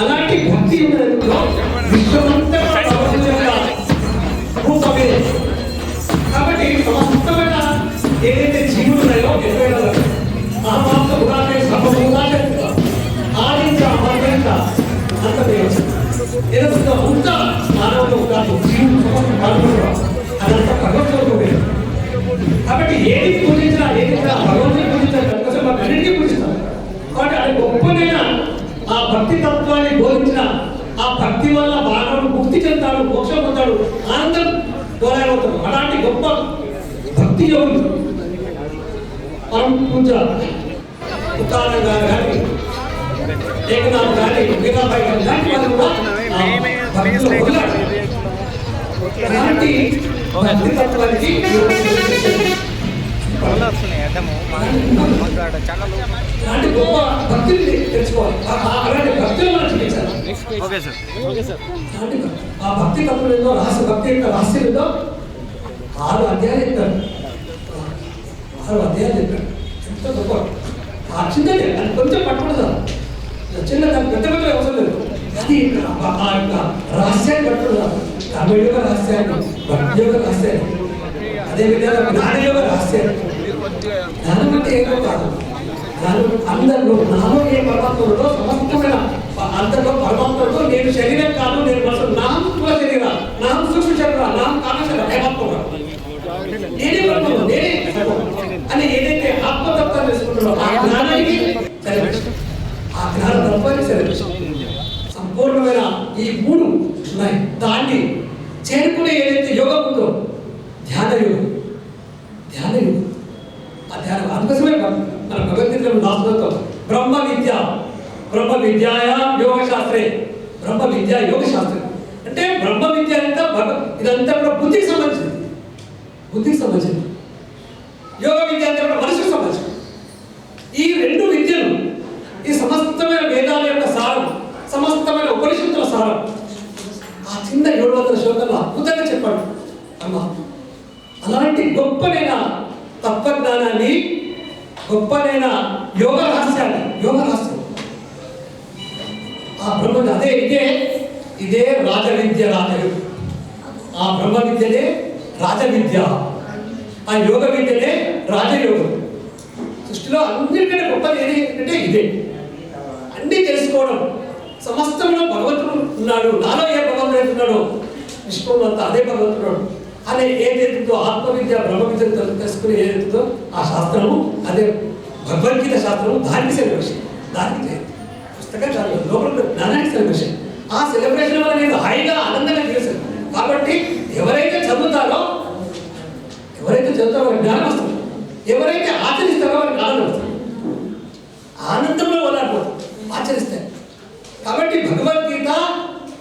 అలాంటి భక్తి ఉన్నందులో విశ్వమంతా రూపమే. కాబట్టి సమస్తమైన ఏదైతే జీవులు ఉన్నాయో ఎప్పుడైనా ఆత్మ గుణాలే సర్వభూతాలే ఆడించ అమర్యంత అంత ఏదో అంతా మానవులు కాదు, జీవులు అదంతా భగవద్గీత. కాబట్టి ఏది పూజించినా ఏది భగవంతుని పూజించాలి, దానికోసం మనం అన్నింటినీ పూజిస్తాం. కాబట్టి అది గొప్పనైన ఆ భక్తి తత్వాన్ని బోధించిన ఆ భక్తి వల్ల మానవుడు ముక్తి చెందుతాడు, మోక్షం పొందాడు, ఆనందం పోరాడవుతాడు. అలాంటి గొప్ప భక్తి యోగులు మనం పూజ ఉత్తానం గారు కానీ ఏకనాథ్ కానీ మీరాబాయి గారు లాంటి వాళ్ళు కూడా భక్తిలో వదిలాడు. అలాంటి భక్తి తత్వానికి అలాంటి గొప్ప భక్తిని తెలుసుకోవాలి. అలాంటి భక్తులు మనం చూపించాలి. ఆ భక్తి తత్వం ఏదో రహస్య భక్తి యొక్క రహస్యం ఏదో 6 అధ్యాయాలు చెప్పారు. 6 అధ్యాయాలు చెప్పారు. ఎంత గొప్ప ఆ చిన్నది, అది కొంచెం పట్టుకుంటుందా చిన్న పెద్ద పెద్ద అవసరం లేదు. అది ఆ యొక్క రహస్యాన్ని పట్టుకుంటుందా, కర్మయోగ రహస్యాన్ని, భక్తి యోగ రహస్యాన్ని, అదేవిధంగా జ్ఞానయోగ రహస్యాన్ని. జ్ఞానం అంటే ఏదో కాదు, అందరిలో నాలో ఏ పరమాత్మలో సమస్తమైన అందరిలో పరమాత్మతో నేను శరీరం కాదు, నేను మనసు నాం స్థూల శరీరం, నాం సూక్ష్మ శరీరం, నాం కామశరీరం, ఏమాత్మ నేనే పరమాత్మ, నేనే అని ఏదైతే ఆత్మతత్వాన్ని తెలుసుకుంటున్నాడో ఆ జ్ఞానానికి సెలబ్రేషన్, ఆ జ్ఞాన తత్వాన్ని సెలబ్రేషన్. సంపూర్ణమైన ఈ 3 ఉన్నాయి. దాన్ని చేరుకునే ఏదైతే యోగం ఉందో ధ్యాన యోగం, ధ్యాన యోగం. ఆ ధ్యానం అందుకోసమే మన భగవద్గీతలో రాసుకుంటాం బ్రహ్మ విద్య, బ్రహ్మ విద్యాయా యోగ శాస్త్రే, బ్రహ్మ విద్య యోగ శాస్త్రం. అంటే బ్రహ్మ విద్య అంతా ఇదంతా కూడా బుద్ధికి సంబంధించింది, బుద్ధికి సంబంధించింది. యోగ విద్య అంతా కూడా మనసుకు సంబంధించింది. ఈ 2 విద్యలు, ఈ సమస్తమైన వేదాల యొక్క సారం, సమస్తమైన ఉపనిషత్తుల సారం ఆ చిన్న 700 శ్లోకాల్లో అద్భుతంగా చెప్పాడు అమ్మ. అలాంటి గొప్పనైన తత్వజ్ఞానాన్ని, గొప్పనైన యోగ రహస్యాన్ని, యోగ రహస్యం ఆ బ్రహ్మ అదే ఇదే రాజవిద్య, రాజయోగం. ఆ బ్రహ్మ విద్యనే రాజవిద్య, ఆ యోగ విద్యనే రాజయోగం. సృష్టిలో అన్నిటికంటే గొప్పది ఏది అంటే ఇదే. అన్నీ తెలుసుకోవడం, సమస్తంలో భగవంతుడు ఉన్నాడు, నాలో ఏ భగవంతుడు ఉన్నాడో విశ్వంలో అంతా అదే భగవంతుడు అనే ఏదైతుందో ఆత్మవిద్య బ్రహ్మ విద్య తెలుసుకుని ఏదైతుందో ఆ శాస్త్రము, అదే భగవద్గీత శాస్త్రము, దానికి సెలబ్రేషన్. దానికి పుస్తకం చాలా లోపల జ్ఞానానికి సెలబ్రేషన్. ఆ సెలబ్రేషన్ వల్ల నేను హాయిగా ఆనందంగా జీవిస్తాను. కాబట్టి ఎవరైతే చదువుతారో వాళ్ళకి జ్ఞానం వస్తుంది, ఎవరైతే ఆచరిస్తారో వాళ్ళకి ఆనందం వస్తుంది. ఆనందంలో వదలకపోతుంది ఆచరిస్తారు. కాబట్టి భగవద్గీత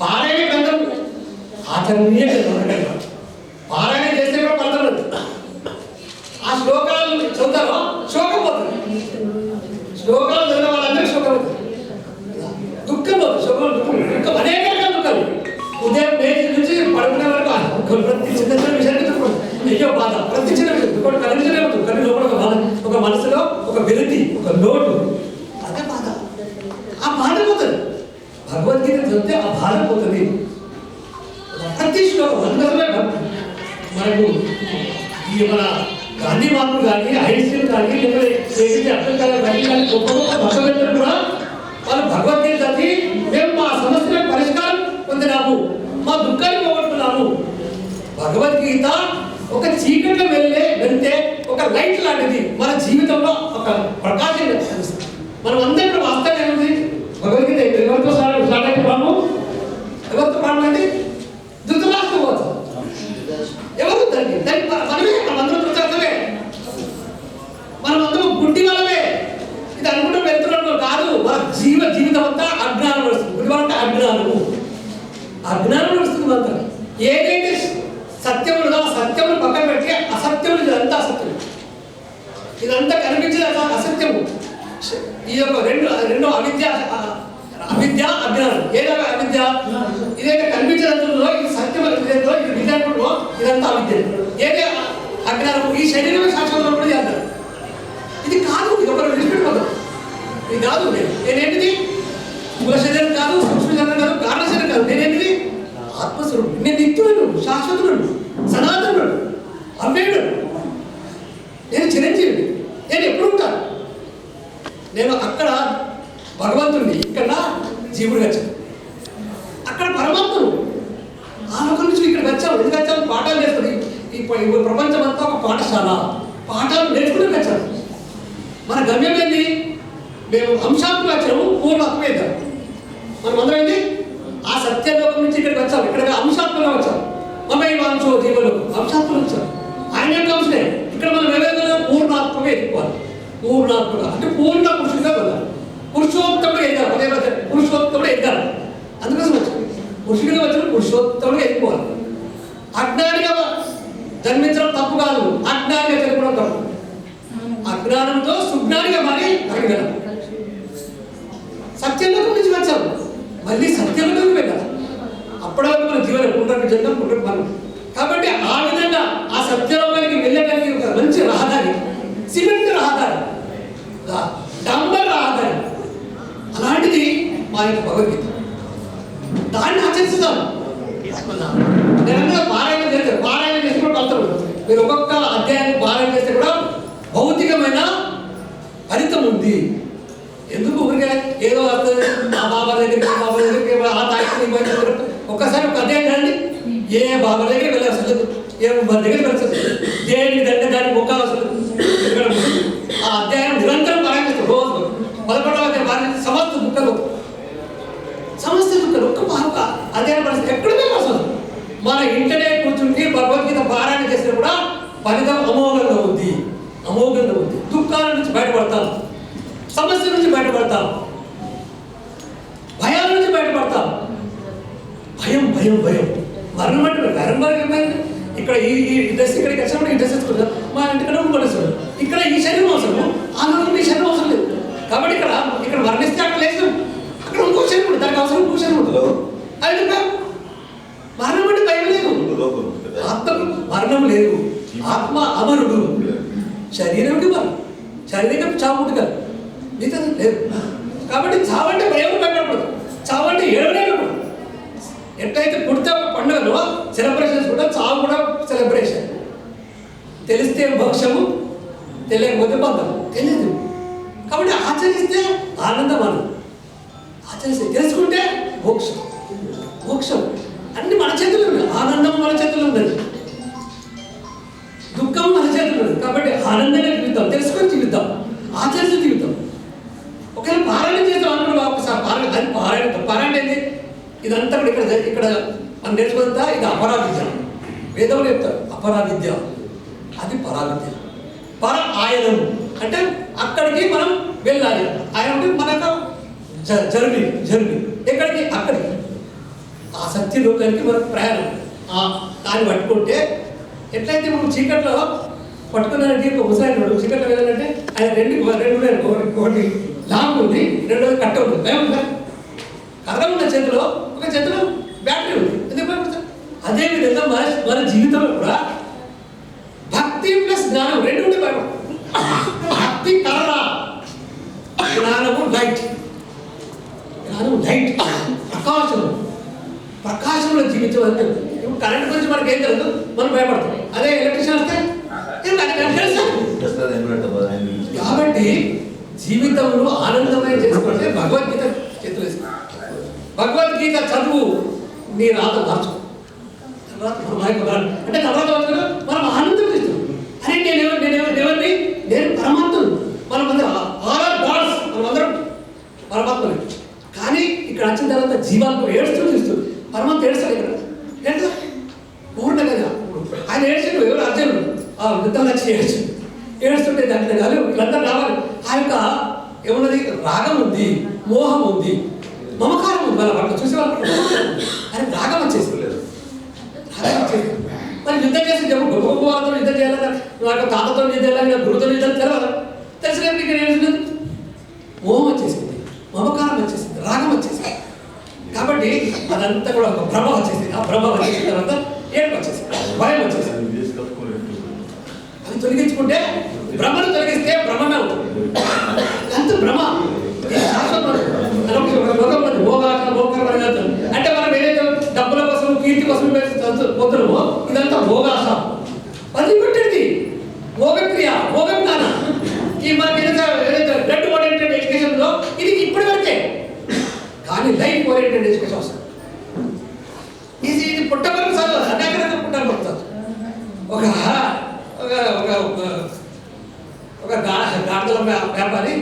పారాయణ గ్రంథం ఆచరణీయ గ్రంథం. పారాయణ చేస్తే కూడా ఫలితం లేదు. ఆ శ్లోకాలు చదువుతారో శోకం పోతుంది. శ్లోకాలు చదివిన వాళ్ళందరికీ శోకం అవుతుంది, దుఃఖం పోతుంది. దుఃఖం అనేక రకాల దుఃఖాలు. ఉదయం లేచి నుంచి పడుకునే వరకు ప్రతి చిన్న చిన్న విషయాన్ని అయ్యో బాధ, ప్రతి చిన్న విషయం దుఃఖం కలిగించలే ఉంటుంది. కానీ లోపల ఒక బాధ, ఒక మనసులో ఒక విరతి, ఒక లోటు, అదే బాధ. ఆ బాధ పోతుంది. భగవద్గీత చదివితే ఆ బాధ పోతుంది. ప్రతి శ్లోకం అందుకోసమే మనకు ఈ మన గాంధీ మహాత్ములు కానీ, ఐన్స్టీన్ కానీ, లేకపోతే ఏపీజే అబ్దుల్ కలాం కానీ గొప్ప గొప్ప భగవంతులు కూడా వాళ్ళు భగవద్గీత చదివి మేము మా సమస్యలకు పరిష్కారం పొందినాము, మా దుఃఖాన్ని పోగొట్టుకున్నాము. భగవద్గీత ఒక చీకట్లో వెళ్తే ఒక లైట్ లాంటిది, మన జీవితంలో ఒక ప్రకాశం. మనం అందరం కూడా వాస్తవం ఏముంది? భగవద్గీత ఎవరితో స్టార్ట్ అయితే బాబు, ఎవరితో ప్రారంభమైంది? ధృతరాష్ట్రం పోతాం. ఎవరు మనమే, మనమందరం ధృతరాష్ట్రమే, మనమందరం గుడ్డి వాళ్ళమే. ఇది అనుకుంటూ వెళ్తున్నాడు కాదు. మన జీవితం అంతా అజ్ఞానం నడుస్తుంది. గుడ్డి వాళ్ళంటే అజ్ఞానం నడుస్తుంది అంతా. ఏదైతే సత్యం ఉన్నదో ఆ సత్యమును పక్కన పెట్టి అసత్యములు, ఇదంతా అసత్యం, ఇదంతా కనిపించేది అసత్యము. ఈ యొక్క రెండో అవిద్య అజ్ఞానం. ఏదైనా అవిద్య, ఇదైతే కనిపించేదంటుందో ఇది సత్యం, ఇదేదో ఇది విద్యార్థులో ఇదంతా అవిద్య. ఏదే అజ్ఞానం, ఈ శరీరమే శాశ్వతంలో కూడా చేస్తారు. ఇది కాదు, ఇది ఒకరు విడిచిపెట్టుకోదు. ఇది కాదు. నేనేంటిది? స్థూల శరీరం కాదు, సూక్ష్మ శరీరం కాదు, కారణ శరీరం కాదు. నేనేంటిది? ఆత్మస్వరూపుడు. నేను నిత్యుడు, శాశ్వతుడు, సనాతనుడు, అవ్వేయుడు. నేను చిరంజీవి. నేను ఎప్పుడు ఉంటాను? నేను అక్కడ భగవంతుడిని, ఇక్కడ జీవుడిగా వచ్చాను. అక్కడ పరమాత్ముడు. ఆ లోకం నుంచి ఇక్కడికి వచ్చాము. ఎందుకు వచ్చాము? పాఠాలు నేర్చుకుని. ఈ ప్రపంచం అంతా ఒక పాఠశాల. పాఠాలు నేర్చుకుని వచ్చాము. మన గమ్యం ఏంది? మేము అంశాత్మక వచ్చాము, పూర్ణాత్మ వేద్దాం. మనం అందరం ఏంటి? ఆ సత్యలోకం నుంచి ఇక్కడికి వచ్చాము. ఇక్కడ అంశాత్మగా వచ్చాము. మమైవాంశో జీవలోకం అంశాత్మలు వచ్చాము. ఆయన యొక్క అంశమే. ఇక్కడ మనం ఎవరైనా పూర్ణాత్మగా ఎదుర్కోవాలి. పూర్ణాత్మక అంటే పూర్ణ పురుషుడిగా వెళ్ళాలి. పురుషోత్తముడు ఎదగాలి. పదే పదే పురుషోత్తముడు ఎదగాలి. అందుకోసం వచ్చాము. పురుషుడిగా వచ్చిన పురుషోత్తముడిగా ఎదుర్కోవాలి. అజ్ఞానిగా జన్మించడం తప్పు కాదు, అజ్ఞానిగా చనిపోవడం తప్పు. అజ్ఞానంతో సుజ్ఞానిగా మారి అడగలం. సత్యంలోకి నుంచి వచ్చాము, మళ్ళీ సత్యంలోకి వెళ్ళాలి. అప్పటివరకు మన జీవనం పునర్విజనం పునర్మరణం. కాబట్టి ఆ విధంగా ఆ సత్యలోకానికి వెళ్ళడానికి ఒక మంచి రహదారి, సిమెంట్ రహదారి, డంబర్ రహదారి. అలాంటిది మా యొక్క భగవద్గీత. దాన్ని ఆచరిస్తాం. నేను పారాయణ చేస్తాను. పారాయణ చేసి కూడా ఫలితం. మీరు ఒక్కొక్క అధ్యాయాన్ని పారాయణ చేస్తే కూడా భౌతికమైన ఫలితం ఉంది. ఎందుకు ఊరికే ఏదో వస్తుంది? ఆ బాబా దగ్గరికి ఆ తాకి ఒక్కసారి ఒక అధ్యాయం రండి. ఏ బాబా దగ్గరికి వెళ్ళి అసలు ఏ దగ్గరికి వెళ్తుంది దేని దగ్గర దానికి ఒక్క అసలు ఆ అధ్యాయం నిరంతరం పారాయణిస్తారు. రోజు 11వ అధ్యాయం సమస్త దుఃఖాలు ఒక్క అధ్యాయం పరిస్థితి ఎక్కడనే అసలు మన ఇంటనే కూర్చుంటే భగవద్గీత పారాయణ చేసినా కూడా ఫలితం అమోఘంగా ఉంది. దుఃఖాల నుంచి బయటపడతాం, సమస్య నుంచి బయటపడతాం, భయాల నుంచి బయటపడతాం. భయం మరణం అంటే మరణం. ఇక్కడ ఈ డ్రెస్ ఇక్కడికి వచ్చినప్పుడు ఈ డ్రెస్ వేసుకుంటాం. మా ఇంటికన్నా కొనేస్తాడు. ఇక్కడ ఈ శరీరం అవసరము, ఆ ఈ శరీరం అవసరం లేదు. కాబట్టి ఇక్కడ మరణిస్తే అక్కడ లేదు, అక్కడ ఇంకో శరీరం ఉంటుంది. దానికి అవసరం ఇంకో శరీరం ఉంటుంది. అది మరణం అంటే భయం లేదు. ఆత్మకు మరణం లేదు. ఆత్మ అమరుడు. శరీరంకి మరణం, శరీరం చావుంటు కాదు, మిగతా లేదు. కాబట్టి చావంటే భయం భయపడకూడదు, చావంటే ఏడవలేకూడదు. ఎట్లయితే పుడితే ఒక పండుగలో సెలబ్రేషన్స్ కూడా, చావు కూడా సెలబ్రేషన్. తెలిస్తే మోక్షము, తెలియకపోతే బంధం. తెలియదు. కాబట్టి ఆచరిస్తే ఆనందం. ఆచరిస్తే తెలుసుకుంటే మోక్షం అన్ని మన చేతుల్లో ఉన్నాయి. ఆనందం మన చేతుల్లో ఉన్నది, దుఃఖం మన చేతుల్లో ఉంది. కాబట్టి ఆనందంగా జీవితం, తెలుసుకొని జీవితం, ఆచరిస్తూ జీవితం. ఒకవేళ పారాయణ చేద్దాం అనుకున్నా ఒకసారి పారాయణ ఏంది? ఇదంతా కూడా ఇక్కడ మనం నేర్చుకుంటా ఇది అపరావిద్య. వేదంలో చెప్తారు అపరావిద్య, అది పరావిద్య. పర ఆయనం అంటే అక్కడికి మనం వెళ్ళాలి. ఆయన అంటే మనకు జర్నీ ఎక్కడికి అక్కడికి ఆ సత్య లోకానికి మనకు ప్రయాణం. దాన్ని పట్టుకుంటే ఎట్లయితే మనం చీకట్లో పట్టుకున్నానంటే ఒక ముసలాయన చీకట్లో వెళ్ళాలంటే ఆయన రెండు ఒకటి లాంగ్ ఉంది, రెండోది కట్ట ఉంది. భయం ఉందా? కర్ర ఉన్న చేతిలో ఒక చేతిలో బ్యాటరీ ఉంది. ఎందుకు భయపడతారు? అదేవిధంగా మన జీవితంలో కూడా భక్తి ప్లస్ జ్ఞానం రెండు ఉంటే భయపడతాం. భక్తి కర్ర, జ్ఞానము లైట్. ప్రకాశంలో జీవించవచ్చు. ఇప్పుడు కరెంట్ గురించి మనకి ఏం తెలుసు, మనం భయపడతాం. అదే ఎలక్ట్రిషియన్ వస్తే కాబట్టి జీవితంలో ఆనందమయ చేసుకుంటే భగవద్గీత చేతులు వేసుకో. భగవద్గీత చదువు నీ రాత మార్చు. అంటే తర్వాత మనం ఆనందం ఇస్తాం. అరే నేను పరమాత్మను. మనమందరం ఆల్ గాడ్స్, మనమందరం పరమాత్మని. కానీ ఇక్కడ వచ్చిన తర్వాత జీవాత్మ ఏడుస్తూ చూస్తుంది. పరమాత్మ ఏడుస్తాడు ఇక్కడ ఏంటో పూర్ణంగా ఆయన ఏడ్చాడు. ఎవరు అర్జునుడు ఆ వృద్ధం వచ్చి ఏడుస్తుంటే దాంట్లో కాదు వీళ్ళంతా రావాలి. ఆ యొక్క ఏమున్నది రాగం ఉంది, మోహం ఉంది, మమకారం ఉంది. వాళ్ళ చూసేవాళ్ళు ఆయన రాగం వచ్చేసి మరి యుద్ధం చేసి గొప్ప గొప్ప వాళ్ళతో యుద్ధం చేయాలన్నా, నాకు తాతతో యుద్ధం చేయాలి, గురుతో యుద్ధం తెలియదు. తెలిసినప్పుడు ఇక్కడ ఏడుస్తున్నది మోహం వచ్చేసింది, మమకారం వచ్చేసింది, రాగం వచ్చేసింది. కాబట్టి అదంతా కూడా ఒక భ్రమ వచ్చేసింది. ఆ భ్రమ వచ్చేసిన తర్వాత ఏడుపు వచ్చేసింది, భయం వచ్చేసింది. అది తొలగించుకుంటే భ్రమను తొలగిస్తే భ్రమమే అవుతుంది. అంత భ్రమ అంటే మనం ఏదైతే డబ్బుల కోసం కీర్తి కోసం పోతున్నామో ఇదంతా భోగాస. వదిలిపెట్టేది భోగక్రియ, భోగం కానా. ఈ మనకి ఏదైతే బ్లడ్ ఓరియంటెడ్ ఎడ్యుకేషన్ లో ఇది ఇప్పటి వరకే. కానీ లైఫ్ ఓరియంటెడ్ ఎడ్యుకేషన్ వస్తుంది. ఇది పుట్టబడి చదువు అనేక రకాల పుట్టాలి పడుతుంది. ఒక గాడిదల వ్యాపారి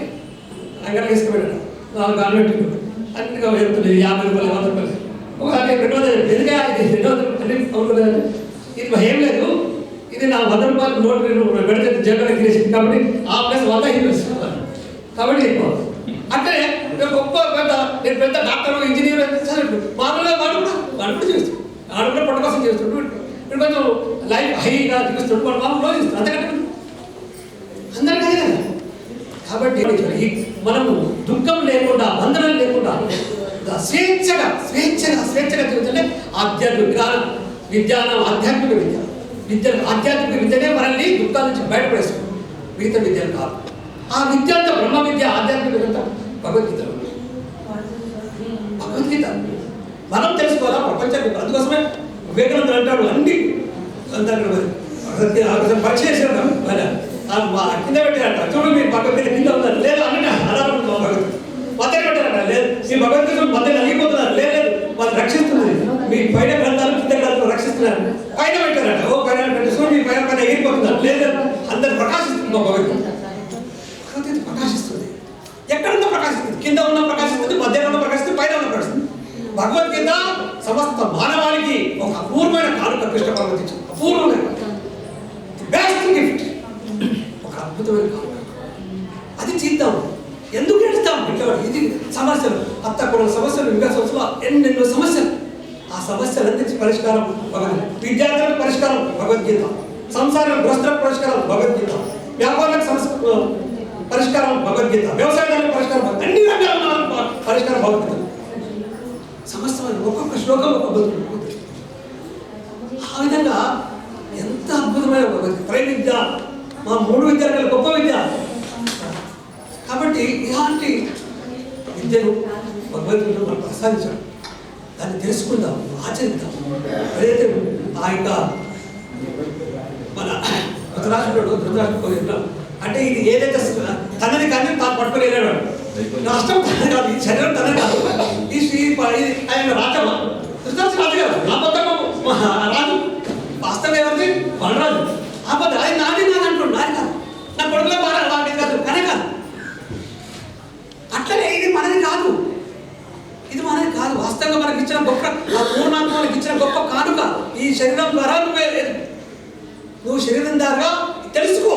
అంగడికి తీసుకుపోయాడు. 4 గాడులు పెట్టుకున్నాడు. అన్నిగా వెళ్తుంది 50 రూపాయలు 100 రూపాయలు. ఒకసారి 200 ఎందుకే ఇది 200 ఇది ఏం లేదు, ఇది నా 100 రూపాయలు నోటు పెడితే జగన్ తీసేసింది కాబట్టి ఆ ప్లస్ 100 ఇది కాబట్టి ఎక్కువ. అంటే గొప్ప నేను పెద్ద డాక్టర్ ఇంజనీర్ మామూలుగా వాడు కూడా చేస్తాడు. వాడు కూడా పొట్ట కోసం చేస్తుంటాడు. ఇప్పుడు కొంచెం లైఫ్ హైగా చూపిస్తుంటాడు. వాడు మామూలు చేస్తాడు. అంతకంటే అందరికీ కదా. కాబట్టి మనము దుఃఖం లేకుండా, బంధనం లేకుండా స్వేచ్ఛగా జీవితంలో ఆధ్యాత్మిక జ్ఞానం, విజ్ఞానం, ఆధ్యాత్మిక ఆధ్యాత్మిక విద్యనే మనల్ని దుఃఖాల నుంచి బయటపడేస్తుంది. మిగతా విద్యలు కాదు. ఆ విద్య అంతా బ్రహ్మ విద్య, ఆధ్యాత్మిక విద్య భగవద్గీత. మనం తెలుసుకోవాలా ప్రపంచాన్ని. అందుకోసమే వివేకానందుడు అంటాడు అన్ని పరీక్ష చేశాడు. కింద పెట్టారట, చూడు మీరు భగవద్గీత కింద ఉన్నారు లేదు అన్నట్టు ఆధారం భగవద్గీత మధ్య పెట్టారట. లేదు మీ భగవద్గీత మధ్య నలిగిపోతున్నారు. లేదు వాళ్ళు రక్షిస్తున్నది. మీ పైన గ్రంథాలు కింద గ్రంథాలు రక్షిస్తున్నారు. పైన పెట్టారట. ఓ పైన పెట్టేసి మీ పైన ఎగిరిపోతున్నారు. లేదు అందరు ప్రకాశిస్తుంది. భగవద్గీత ప్రకాశిస్తుంది. ఎక్కడున్నా ప్రకాశిస్తుంది. కింద ఉన్న ప్రకాశిస్తుంది, మధ్యలో ఉన్న ప్రకాశిస్తుంది, పైన ఉన్న ప్రకాశిస్తుంది. భగవద్గీత సమస్త మానవాళికి ఒక అపూర్వమైన కానుక కృష్ణ పరమాత్మ ఇచ్చింది. అపూర్వమైన బెస్ట్ గిఫ్ట్, ఒక అద్భుతమైన కానుక. అది చేద్దాం. ఎందుకు ఏడుస్తాం? ఇది సమస్యలు, అత్తకొడల సమస్యలు, ఇంకా సంవత్సరాలు ఎన్నెన్నో సమస్యలు. ఆ సమస్యలన్నింటి పరిష్కారం భగవద్గీత. విద్యార్థులకు పరిష్కారం భగవద్గీత. సంసారం గ్రస్తులకు పరిష్కారం భగవద్గీత. వ్యాపారాలకు పరిష్కారం భగవద్గీత. వ్యవసాయాలకు పరిష్కారం, అన్ని రంగాల పరిష్కారం భగవద్గీత. సమస్తమైన ఒక్కొక్క శ్లోకం ఒక భగవద్గీత. ఆ విధంగా ఎంత అద్భుతమైన భగవద్గీత. త్రైవిద్య, మా 3 విద్యలు గొప్ప విద్య. కాబట్టి ఇలాంటి విద్యను భగవద్గీతలో మనం ప్రసాదించాం. దాన్ని తెలుసుకుందాం, ఆచరిద్దాం. అదైతే ఆ యొక్క మన ధృతరాష్ట్రుడు అంటే ఇది ఏదైతే తనని కానీ తాను పట్టుకొని వెళ్ళాడు. రాష్ట్రం తనది కాదు, ఈ శరీరం తనది కాదు. ఆయన రాజమా ధృతరాష్ట్రుడు రాజు కదా. నా బద్దము రాజు వాస్తవం ఎవరిది? బలరాజు. ఆ బద్ద అది నాది అంటున్నాడు. నాది కాదు, నా కొడుకులో బాగా అలాంటిది కాదు, కనే కాదు. అట్లనే ఇది మనది కాదు, ఇది మనది కాదు. వాస్తవంగా మనకి ఇచ్చిన గొప్ప, ఆ పూర్ణాత్మ మనకి ఇచ్చిన గొప్ప శరీరం ద్వారా నువ్వు శరీరం ద్వారా తెలుసుకో,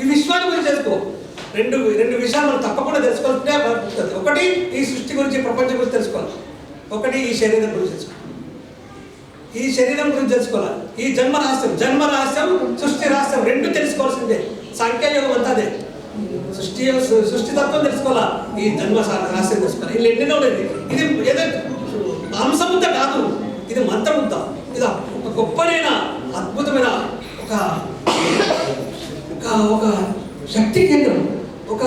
ఈ విశ్వాన్ని గురించి తెలుసుకో. రెండు విషయాలు మనం తప్పకుండా తెలుసుకోవాలంటే ఒకటి ఈ సృష్టి గురించి, ప్రపంచం గురించి తెలుసుకోవాలి. ఒకటి ఈ శరీరం గురించి తెలుసుకోవాలి. ఈ శరీరం గురించి తెలుసుకోవాలి. ఈ జన్మ రహస్యం సృష్టి రహస్యం రెండు తెలుసుకోవాల్సిందే. సాంఖ్యయోగం అంతా అదే. సృష్టి తత్వం తెలుసుకోవాలా, ఈ జన్మ రహస్యం తెలుసుకోవాలి. ఇది ఎన్నెన్నో లేదు. ఇది ఏదో మాంసముద్ద కాదు, ఇది మంత్రముద్ద. ఇది ఒక గొప్పనైన అద్భుతమైన ఒక శక్తి కేంద్రం, ఒక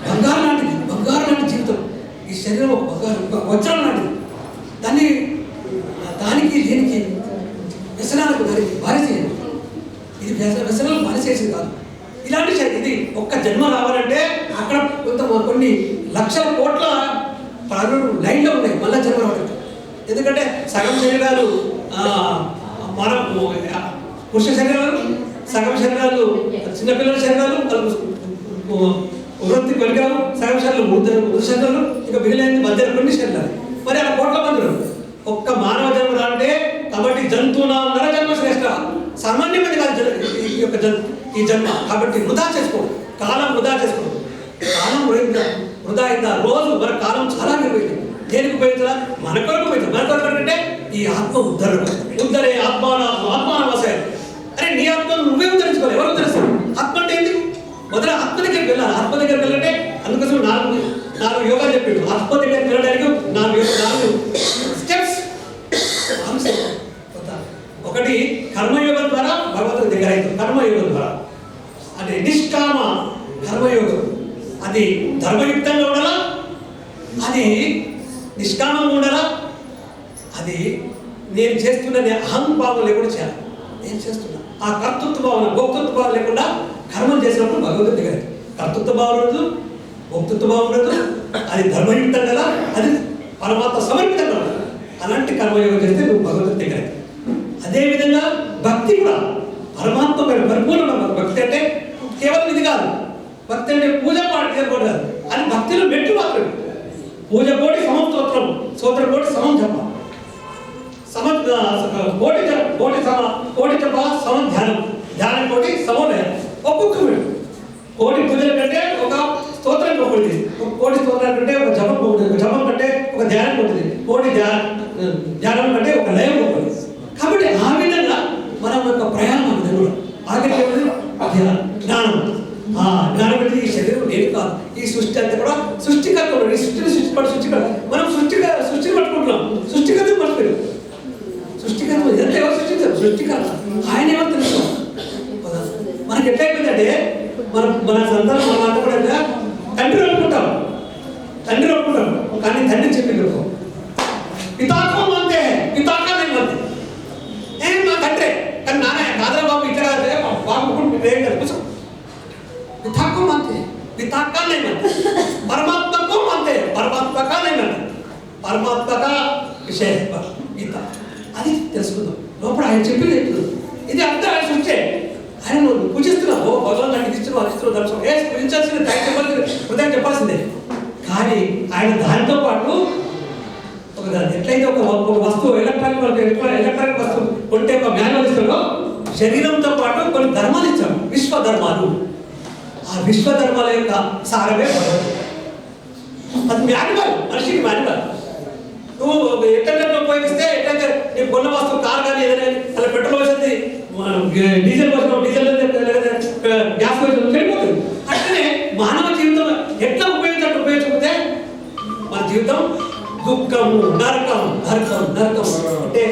బంగారం లాంటి జీవితం. ఈ శరీరం ఒక బంగారం, ఒక వజ్రం లాంటిది. దానికి దీనికి వ్యసనాలకు దానికి బానిసేది. ఇది వ్యసనాలకు బానిసేసేది కాదు. ఇలాంటి ఇది ఒక్క జన్మ రావాలంటే అక్కడ కొన్ని లక్షల కోట్ల ప్రాణులు లైన్లో ఉన్నాయి మళ్ళా జన్మ రావడానికి. ఎందుకంటే సగం శరీరాలు పురుష శరీరాలు, సగం శరీరాలు చిన్నపిల్లల శరీరాలు, వృత్తి కలిగారు, సగం శరీరాలు వృద్ధ శరీరాలు, ఇంకా మిగిలిన మధ్య కొన్ని శరీరాలు. మరి ఆ కోట్ల మంది ఒక్క మానవ జన్మ అంటే కాబట్టి జంతువునా నర జన్మ శ్రేష్ట. సామాన్యమైన కాదు ఈ జన్మ. కాబట్టి వృధా చేసుకోండి, కాలం వృధా చేసుకోండి. కాలం వృధా అయిందా? రోజు మన కాలం చాలా నిర్వహించింది. దేనికి ఉపయోగించాలా? మన కొరకు ఉపయోగించాలి. మన కొరకు అంటే ఈ ఆత్మ ఉద్ధరే ఆత్మానవసాయం. అరే నీ ఆత్మను నువ్వే ఉద్ధరించుకోవాలి. ఎవరు ఉద్ధరిస్తారు? ఆత్మ అంటే ఏంటి? మొదట ఆత్మ దగ్గరికి వెళ్ళాలి. ఆత్మ దగ్గరికి వెళ్ళాలంటే అందుకోసం నాలుగు యోగాలు చెప్పాడు. ఆత్మ దగ్గరికి వెళ్ళడానికి నాలుగు స్టెప్స్. ఒకటి కర్మయోగం ద్వారా భగవంతుడి దగ్గర అవుతుంది. కర్మయోగం ద్వారా అది నిష్కామ కర్మయోగం. అది ధర్మయుక్తంగా ఉండాలా, అది నిష్కామంగా ఉండాలా, అది నేను చేస్తున్న అహంభావం లేకుండా చేయాలి. నేను చేస్తున్నా ఆ కర్తృత్వ భావన, భోక్తృత్వ భావం లేకుండా కర్మం చేసినప్పుడు భగవంతుడి దగ్గర కర్తృత్వ భావం ఉండదు, భోక్తృత్వ భావం ఉండదు. అది ధర్మయుక్తం కదా, అది పరమాత్మ సమర్పితంగా ఉండదు. అలాంటి కర్మయోగం చేస్తే నువ్వు భగవంతుడి దగ్గర. అదేవిధంగా భక్తి కూడా పరమాత్మ పరిపూర్ణమైన భక్తి. అంటే కేవలం ఇది కాదు. భక్తి అంటే పూజ పాటు కాదు, అది భక్తిలో మెట్టు మాత్రమే. పూజ కోటి సమం స్తోత్రం, స్తోత్రం కోటి సమం జప, కోటి జప సమం ధ్యానం, ధ్యానం కోటి సమం ధ్యానం. ఒక్కొక్క మెట్టు. కోటి పూజల కంటే ఒక స్తోత్రం ఒకటి, కోటి స్తోత్రాల కంటే ఒక జపం ఒకటి, జపం కంటే ఒక ధ్యానం ఒకటి, కోటి ధ్యానం కంటే ఒక లయం ఒకటి. కాబట్టి ఆ విధంగా మనం యొక్క ప్రయాణం కూడా ఆఖరికి జ్ఞానం. జ్ఞానం అంటే ఈ శరీరం నేను కాదు, ఈ సృష్టి అంతా కూడా సృష్టికర్త. ఈ సృష్టికర్త మనం సృష్టిని పట్టుకుంటున్నాం, సృష్టికర్త మర్చిపోయాం. సృష్టికర్త ఇదంతా ఎవరు సృష్టించారు? సృష్టికర్త. ఆయన ఎవరు తెలుసు? మనకి ఎట్లయిపోయిందంటే మన సంతానం మన అంతా కూడా తండ్రి ఒప్పుకుంటాం కానీ తండ్రి చెప్పింది పితాత్వం అంతే, పితాకా నేను అంతే. మా తండ్రే కానీ నాన్న కాదరా బాబు ఇక్కడ బాబు కూర్చో. పితాకం అంతే, పితాకా నేను అంతే. పరమాత్మకు అంతే, పరమాత్మకా నేను అంతే. పరమాత్మక విషయ గీత అది తెలుసుకుందాం. లోపల ఆయన చెప్పింది ఇది అంతా ఆయన సృష్టి. ఆయన నువ్వు పూజిస్తున్నావు, భగవాన్ నాకు ఇది ఇస్తున్నావు, అది ఇస్తున్నావు, దర్శనం పూజించాల్సిందే, టైం చెప్పాల్సిందే, హృదయం చెప్పాల్సిందే. కానీ ఆయన దానితో పాటు ఎట్లయితే ఒక వస్తువు ఎలక్ట్రానిక్ వస్తువు కొంటే ఒక మాన్యువల్ ఇస్తాడో శరీరంతో పాటు కొన్ని ధర్మాలు ఇచ్చాడు, విశ్వధర్మాలు. ఆ విశ్వధర్మాల యొక్క సారమే భగవంతుడు. అది మాన్యువల్, మనిషికి మాన్యువల్. నువ్వు ఎట్లయితే ఉపయోగిస్తే ఎట్లయితే నీకు కొన్న వస్తువు కారు కానీ ఏదైనా అలా పెట్రోల్ వచ్చింది, డీజిల్ పోసినావు, డీజిల్ గ్యాస్ పోసినావు, వెళ్ళిపోతుంది. అట్లనే మానవ జీవితం ఎట్లా ఉపయోగించకపోతే మన జీవితం దుఃఖము, నరకం అంటే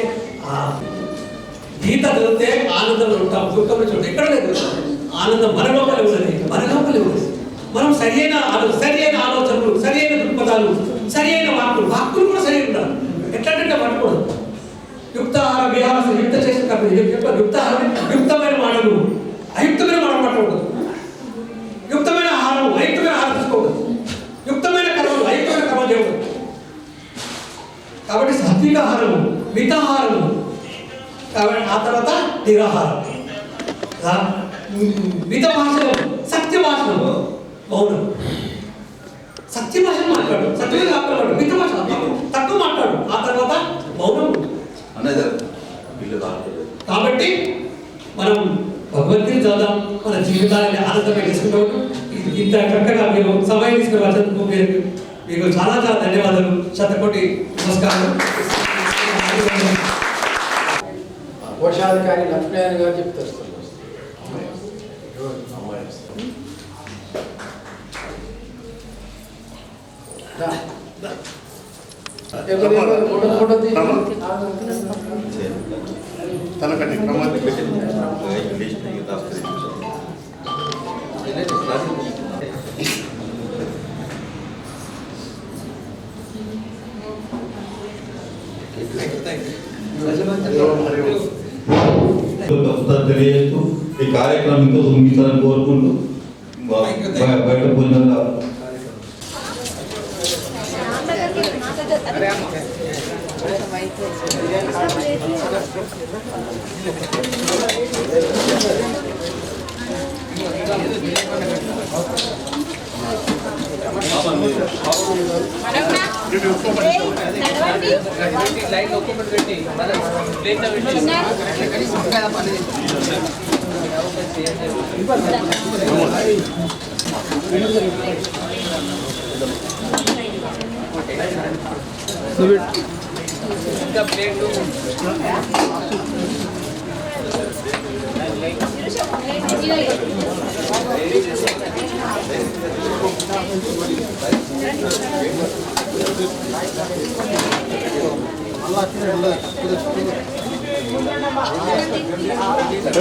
గీత చదివితే ఆనందంలో ఉంటాం, దుఃఖంలో చూడటం ఎక్కడ లేదు. ఆనందం మన లోపలే ఉన్నది. మనం సరియైన ఆలోచనలు, సరియైన దృక్పథాలు, సరియైన వాక్కులు కూడా సరైన ఉండాలి. ఎట్లంటే పట్టుకోవడం యుక్తాహార విహార యుక్త చేసిన యుక్తమైన మాటలు, అయుక్తమైన మాట పట్టకూడదు. యుక్తమైన ఆహారం, అయుక్తమైన ఆహారం తీసుకోకూడదు. యుక్తమైన కర్మలు, అయుక్తమైన కర్మలు చేయకూడదు. కాబట్టి సాత్విక ఆహారము, మితాహారము, కాబట్టి ఆ తర్వాత నిరాహారం. మిత భాషలో సత్య భాషలో మౌనం. సత్య భాషను మాట్లాడు, సత్యంగా మాట్లాడు. మిత భాష తక్కువ మాట్లాడు, ఆ తర్వాత మౌనం. అన్నది వీళ్ళు కాబట్టి మనం భగవద్గీత చదువుదాం, మన జీవితాన్ని ఆనందంగా చేసుకుంటాం. ఇంత చక్కగా మీరు సమయం తీసుకుని మీకు చాలా చాలా ధన్యవాదాలు. శతకోటి నమస్కారం. కోశాధికారి లక్ష్మీనారాయణ గారు చెప్తారు. తనకంటే క్రమాన్ని తెలియజేస్తూ ఈ కార్యక్రమం ఇంకో ముగిస్తారని కోరుకుంటూ బయట భోజనంగా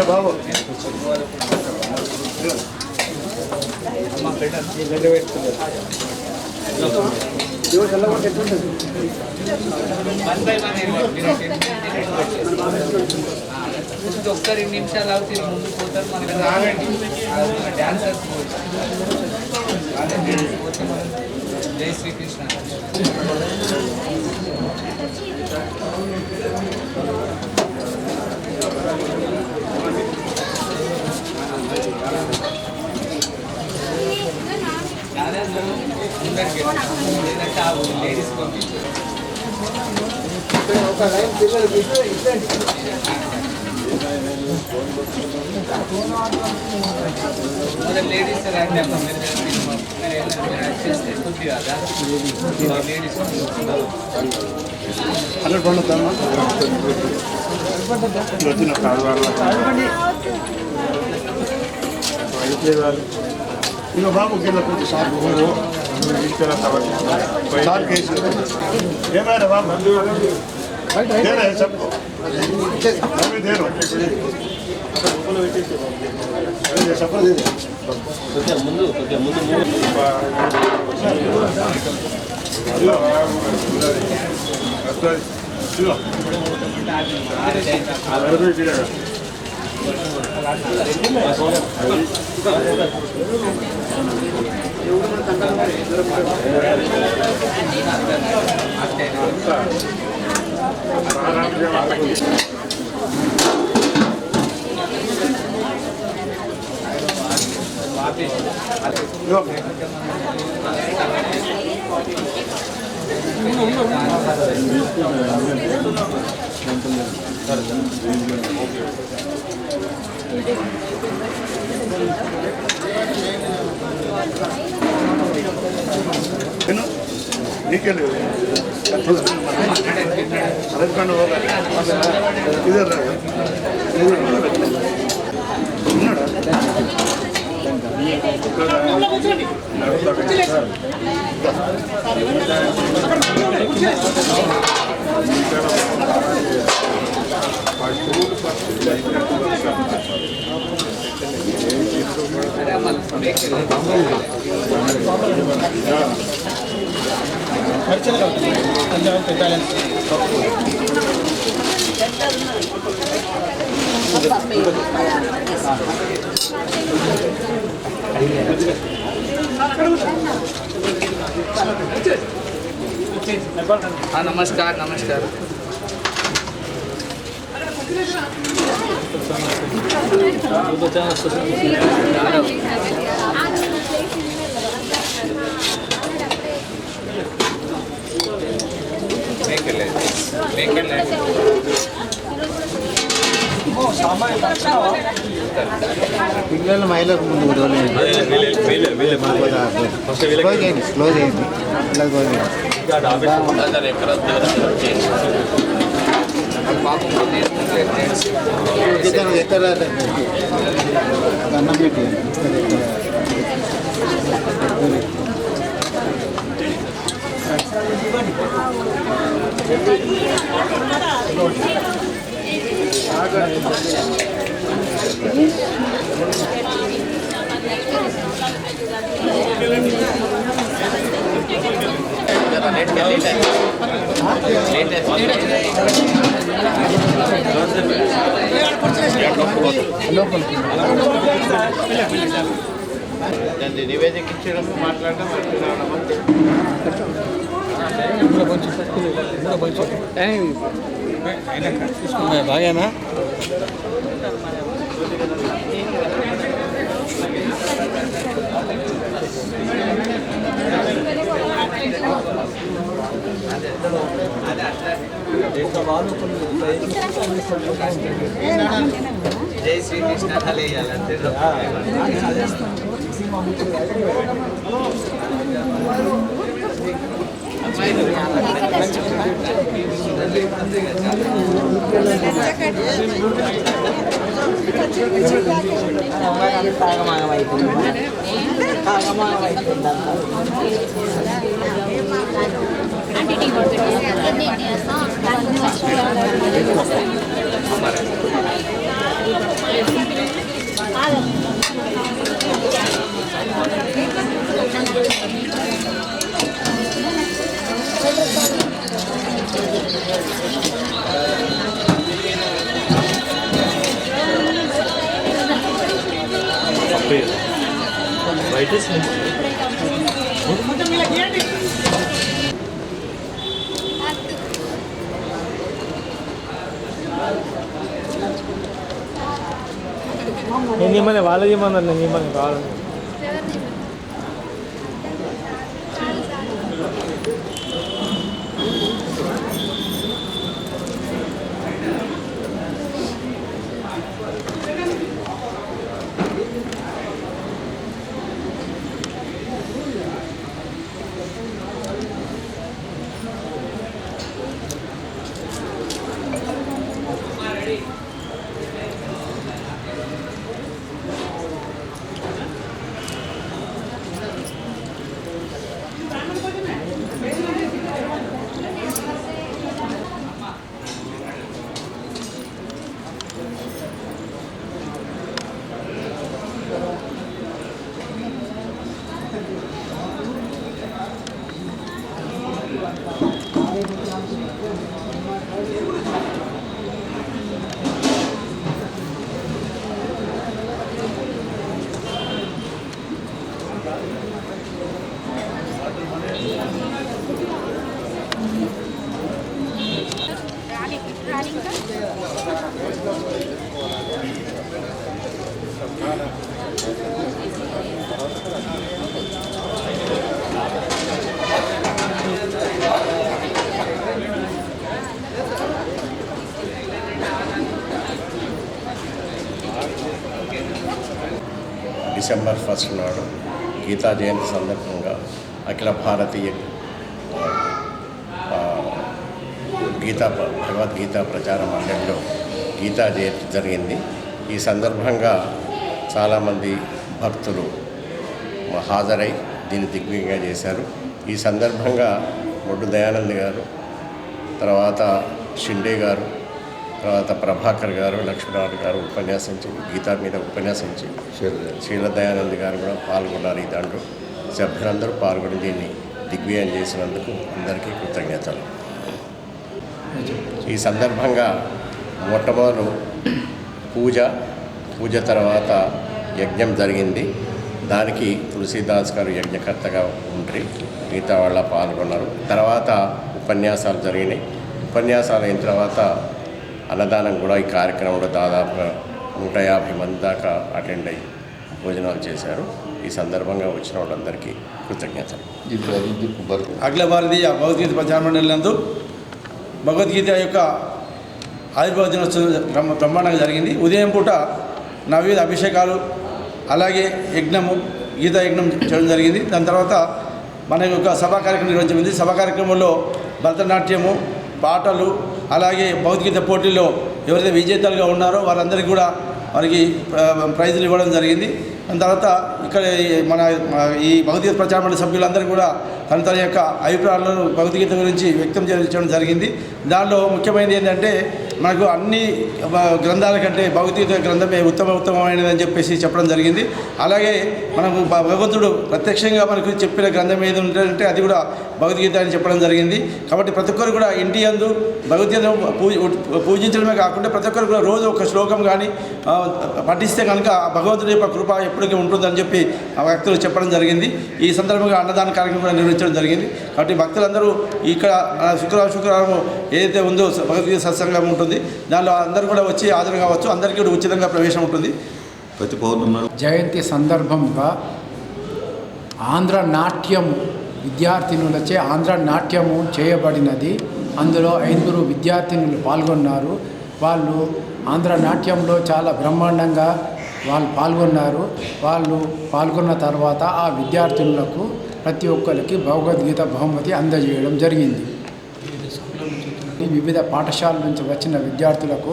బాబు ఒక్క 2 నిమిషాలు అవుతుంది, ముందు పోతారు. మనకి రాగండి డాన్సర్స్. జై శ్రీకృష్ణ. లేడీస్ పంపించారు. ఒక లైన్ పిల్లలకి లేడీస్ రండి అమ్మ, చేస్తే కుట్టి కదా లేడీస్ ఇంకా బాబు కింద కొంచెం సాగు సార్ కేసు ఏమైనా బాబు చెప్పు ముందు నీకే లేదు అరవకండి ఇదే नमस्कार नमस्कार పిల్లలు మహిళలకు ముందు క్లోజ్ చేయండి క్లోజ్ చేయండి ఎక్కడ అన్నం పెట్టి నివేదిక ఇచ్చడం మాట్లాడడం బాగానా జై శ్రీకృష్ణ కలియాలంటే నేను ఇమ్మని వాళ్ళది ఇమ్మన్నారు నేను ఇమ్మని కావాలని డిసెంబర్ 1 నాడు గీతా జయంతి సందర్భంగా అఖిల భారతీయ భగవద్గీత ప్రచార మండలిలో గీతా జయంతి జరిగింది. ఈ సందర్భంగా చాలామంది భక్తులు హాజరై దీన్ని దిగ్విజయంగా చేశారు. ఈ సందర్భంగా బొడ్డు దయానంద్ గారు, తర్వాత షిండే గారు, తర్వాత ప్రభాకర్ గారు, లక్ష్మీనారాయణ గారు ఉపన్యాసించి గీతా మీద ఉపన్యాసించి శ్రీల దయానంద్ గారు కూడా పాల్గొన్నారు. ఈ దాంట్లో సభ్యులందరూ పాల్గొని దీన్ని దిగ్విజయం చేసినందుకు అందరికీ కృతజ్ఞతలు. ఈ సందర్భంగా మొట్టమొదలు పూజ తర్వాత యజ్ఞం జరిగింది. దానికి తులసీదాస్ గారు యజ్ఞకర్తగా ఉండి మిగతా వాళ్ళ పాల్గొన్నారు. తర్వాత ఉపన్యాసాలు జరిగినాయి. ఉపన్యాసాలు అయిన తర్వాత అన్నదానం కూడా ఈ కార్యక్రమంలో దాదాపుగా 150 మంది దాకా అటెండ్ అయ్యి భోజనాలు చేశారు. ఈ సందర్భంగా వచ్చిన వాళ్ళందరికీ కృతజ్ఞతలు. అఖిల భారతీయ భగవద్గీత ప్రచార మండలి నందు భగవద్గీత యొక్క ఆవిర్భావ దినోత్సవం బ్రహ్మాండంగా జరిగింది. ఉదయం పూట నవవిధ అభిషేకాలు అలాగే యజ్ఞము గీతా యజ్ఞం చేయడం జరిగింది. దాని తర్వాత మన యొక్క సభా కార్యక్రమం నిర్వహించింది. సభా కార్యక్రమంలో భరతనాట్యము, పాటలు, అలాగే భగవద్గీత పోటీల్లో ఎవరైతే విజేతలుగా ఉన్నారో వారందరికీ కూడా వారికి ప్రైజులు ఇవ్వడం జరిగింది. దాని తర్వాత ఇక్కడ మన ఈ భగవద్గీత ప్రచార మండలి సభ్యులందరూ కూడా తన యొక్క అభిప్రాయాలను భగవద్గీత గురించి వ్యక్తం చేయడం జరిగింది. దానిలో ముఖ్యమైనది ఏంటంటే మనకు అన్ని గ్రంథాల కంటే భగవద్గీత గ్రంథమే ఉత్తమమైనదని చెప్పేసి చెప్పడం జరిగింది. అలాగే మనకు భగవంతుడు ప్రత్యక్షంగా మనకు చెప్పిన గ్రంథం ఏది ఉంటుందంటే అది కూడా భగవద్గీత అని చెప్పడం జరిగింది. కాబట్టి ప్రతి ఒక్కరు కూడా ఇంటి యందు భగవద్గీతను పూజించడమే కాకుండా ప్రతి ఒక్కరు కూడా రోజు ఒక శ్లోకం కానీ పఠిస్తే కనుక భగవంతుడి యొక్క కృప ఎప్పటికీ ఉంటుందని చెప్పి ఆ భక్తులు చెప్పడం జరిగింది. ఈ సందర్భంగా అన్నదాన కార్యక్రమం కూడా నిర్వహించడం జరిగింది. కాబట్టి భక్తులందరూ ఇక్కడ శుక్రవారం ఏదైతే ఉందో భగవద్గీత సత్సంగం ఉంటుంది, దానిలో అందరూ కూడా వచ్చి హాజరు కావచ్చు. అందరికీ కూడా ఉచితంగా ప్రవేశం ఉంటుంది. ప్రతి పౌర్ణమి జయంతి సందర్భంగా ఆంధ్ర నాట్యం విద్యార్థినులచే ఆంధ్ర నాట్యము చేయబడినది. అందులో 5 విద్యార్థినులు పాల్గొన్నారు. వాళ్ళు ఆంధ్ర నాట్యంలో చాలా బ్రహ్మాండంగా వాళ్ళు పాల్గొన్నారు. వాళ్ళు పాల్గొన్న తర్వాత ఆ విద్యార్థినులకు ప్రతి ఒక్కరికి భగవద్గీత బహుమతి అందజేయడం జరిగింది. వివిధ పాఠశాలల నుంచి వచ్చిన విద్యార్థులకు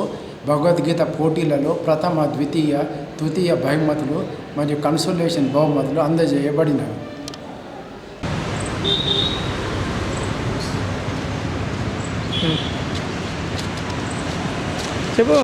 భగవద్గీత పోటీలలో ప్రథమ, ద్వితీయ, తృతీయ బహుమతులు మరియు కన్సోలేషన్ బహుమతులు అందజేయబడినవి. చెప్పు.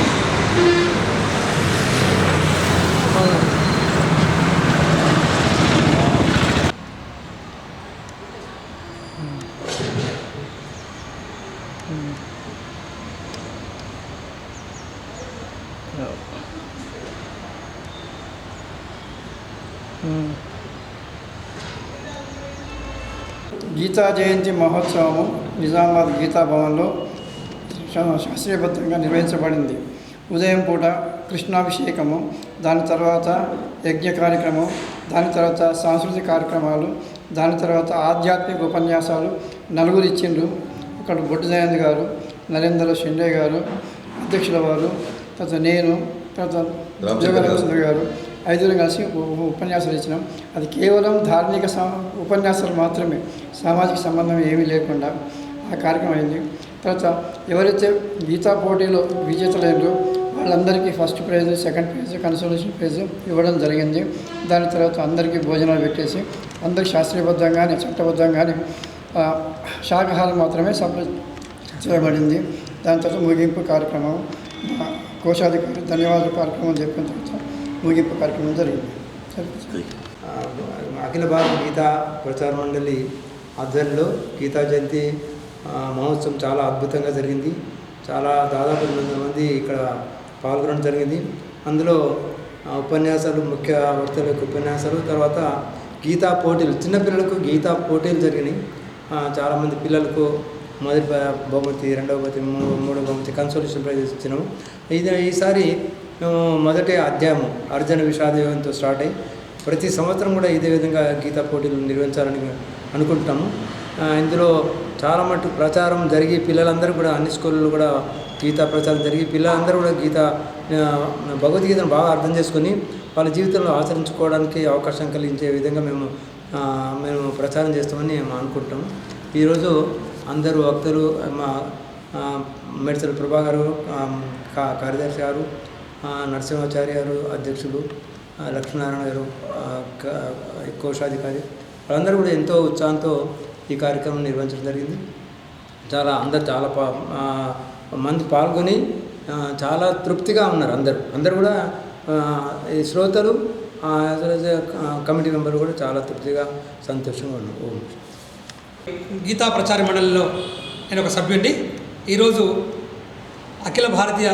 గీతా జయంతి మహోత్సవము నిజామాబాద్ గీతా భవన్లో శాస్త్రీయబద్ధంగా నిర్వహించబడింది. ఉదయం పూట కృష్ణాభిషేకము, దాని తర్వాత యజ్ఞ కార్యక్రమం, దాని తర్వాత సాంస్కృతిక కార్యక్రమాలు, దాని తర్వాత ఆధ్యాత్మిక ఉపన్యాసాలు 4 ఇచ్చిండ్రు. ఒకటి బొడ్డు దయానంద్ గారు, నరేంద్ర షిండే గారు అధ్యక్షుల వారు, తర్వాత నేను, తర్వాత జోగరామచంద్ర గారు 5 కలిసి ఉపన్యాసాలు ఇచ్చినాం. అది కేవలం ధార్మిక ఉపన్యాసాలు మాత్రమే, సామాజిక సంబంధం ఏమీ లేకుండా ఆ కార్యక్రమం అయింది. తర్వాత ఎవరైతే గీతా పోటీలో విజేతలైనరో వాళ్ళందరికీ first prize, second prize, consolation praise ఇవ్వడం జరిగింది. దాని తర్వాత అందరికీ భోజనాలు పెట్టేసి అందరికీ శాస్త్రీయబద్ధంగానే చట్టబద్ధంగానే శాకాహారం మాత్రమే సప్లై చేయబడింది. దాని తర్వాత ముగింపు కార్యక్రమం, కోశాధికారి ధన్యవాదాలు కార్యక్రమం చెప్పిన తర్వాత ముగింపు కార్యక్రమం జరిగింది. అఖిల భారత గీతా ప్రచార మండలి ఆధ్వర్యంలో గీతా జయంతి మహోత్సవం చాలా అద్భుతంగా జరిగింది. దాదాపు 200 మంది ఇక్కడ పాల్గొనడం జరిగింది. అందులో ఉపన్యాసాలు, ముఖ్య వక్తలకు ఉపన్యాసాలు, తర్వాత గీతా పోటీలు, చిన్నపిల్లలకు గీతా పోటీలు జరిగినాయి. చాలామంది పిల్లలకు మొదటి బహుమతి, రెండవ బహుమతి, మూడవ బహుమతి, కన్సోలేషన్ ప్రైజ్ ఇచ్చినాము. ఈసారి మేము మొదటి అధ్యాయము అర్జున విషాద యోగంతో స్టార్ట్ అయ్యి ప్రతి సంవత్సరం కూడా ఇదే విధంగా గీతా పోటీలు నిర్వహించాలని అనుకుంటున్నాము. ఇందులో చాలా మటుకు ప్రచారం జరిగి పిల్లలందరూ కూడా అన్ని స్కూళ్ళలో కూడా గీతా ప్రచారం జరిగి పిల్లలందరూ కూడా భగవద్గీతను బాగా అర్థం చేసుకొని వాళ్ళ జీవితంలో ఆచరించుకోవడానికి అవకాశం కలిగించే విధంగా మేము ప్రచారం చేస్తామని మేము అనుకుంటాము. ఈరోజు అందరూ వక్తలు, మా మెడిసిల్ ప్రభా గారు కార్యదర్శి గారు, నరసింహాచార్య గారు అధ్యక్షులు, లక్ష్మీనారాయణ గారు కోశాధికారి, వాళ్ళందరూ కూడా ఎంతో ఉత్సాహంతో ఈ కార్యక్రమం నిర్వహించడం జరిగింది. అందరు చాలా మంది పాల్గొని చాలా తృప్తిగా ఉన్నారు. అందరూ కూడా ఈ శ్రోతలు, కమిటీ మెంబర్లు కూడా చాలా తృప్తిగా సంతోషంగా ఉన్నారు. గీతా ప్రచార మండలిలో నేను ఒక సభ్యుడిని. ఈరోజు అఖిల భారతీయ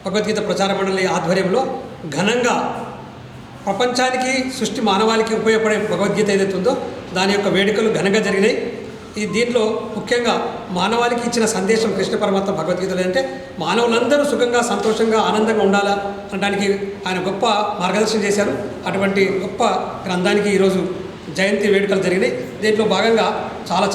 భగవద్గీత ప్రచార మండలి ఆధ్వర్యంలో ఘనంగా ప్రపంచానికి, సృష్టి మానవాళికి ఉపయోగపడే భగవద్గీత ఏదైతే ఉందో దాని యొక్క వేడుకలు ఘనంగా జరిగినాయి. దీంట్లో ముఖ్యంగా మానవాళికి ఇచ్చిన సందేశం కృష్ణ పరమాత్మ భగవద్గీతలో అంటే మానవులందరూ సుఖంగా, సంతోషంగా, ఆనందంగా ఉండాలా అనడానికి ఆయన గొప్ప మార్గదర్శనం చేశారు. అటువంటి గొప్ప గ్రంథానికి ఈరోజు జయంతి వేడుకలు జరిగినాయి. దీంట్లో భాగంగా చాలా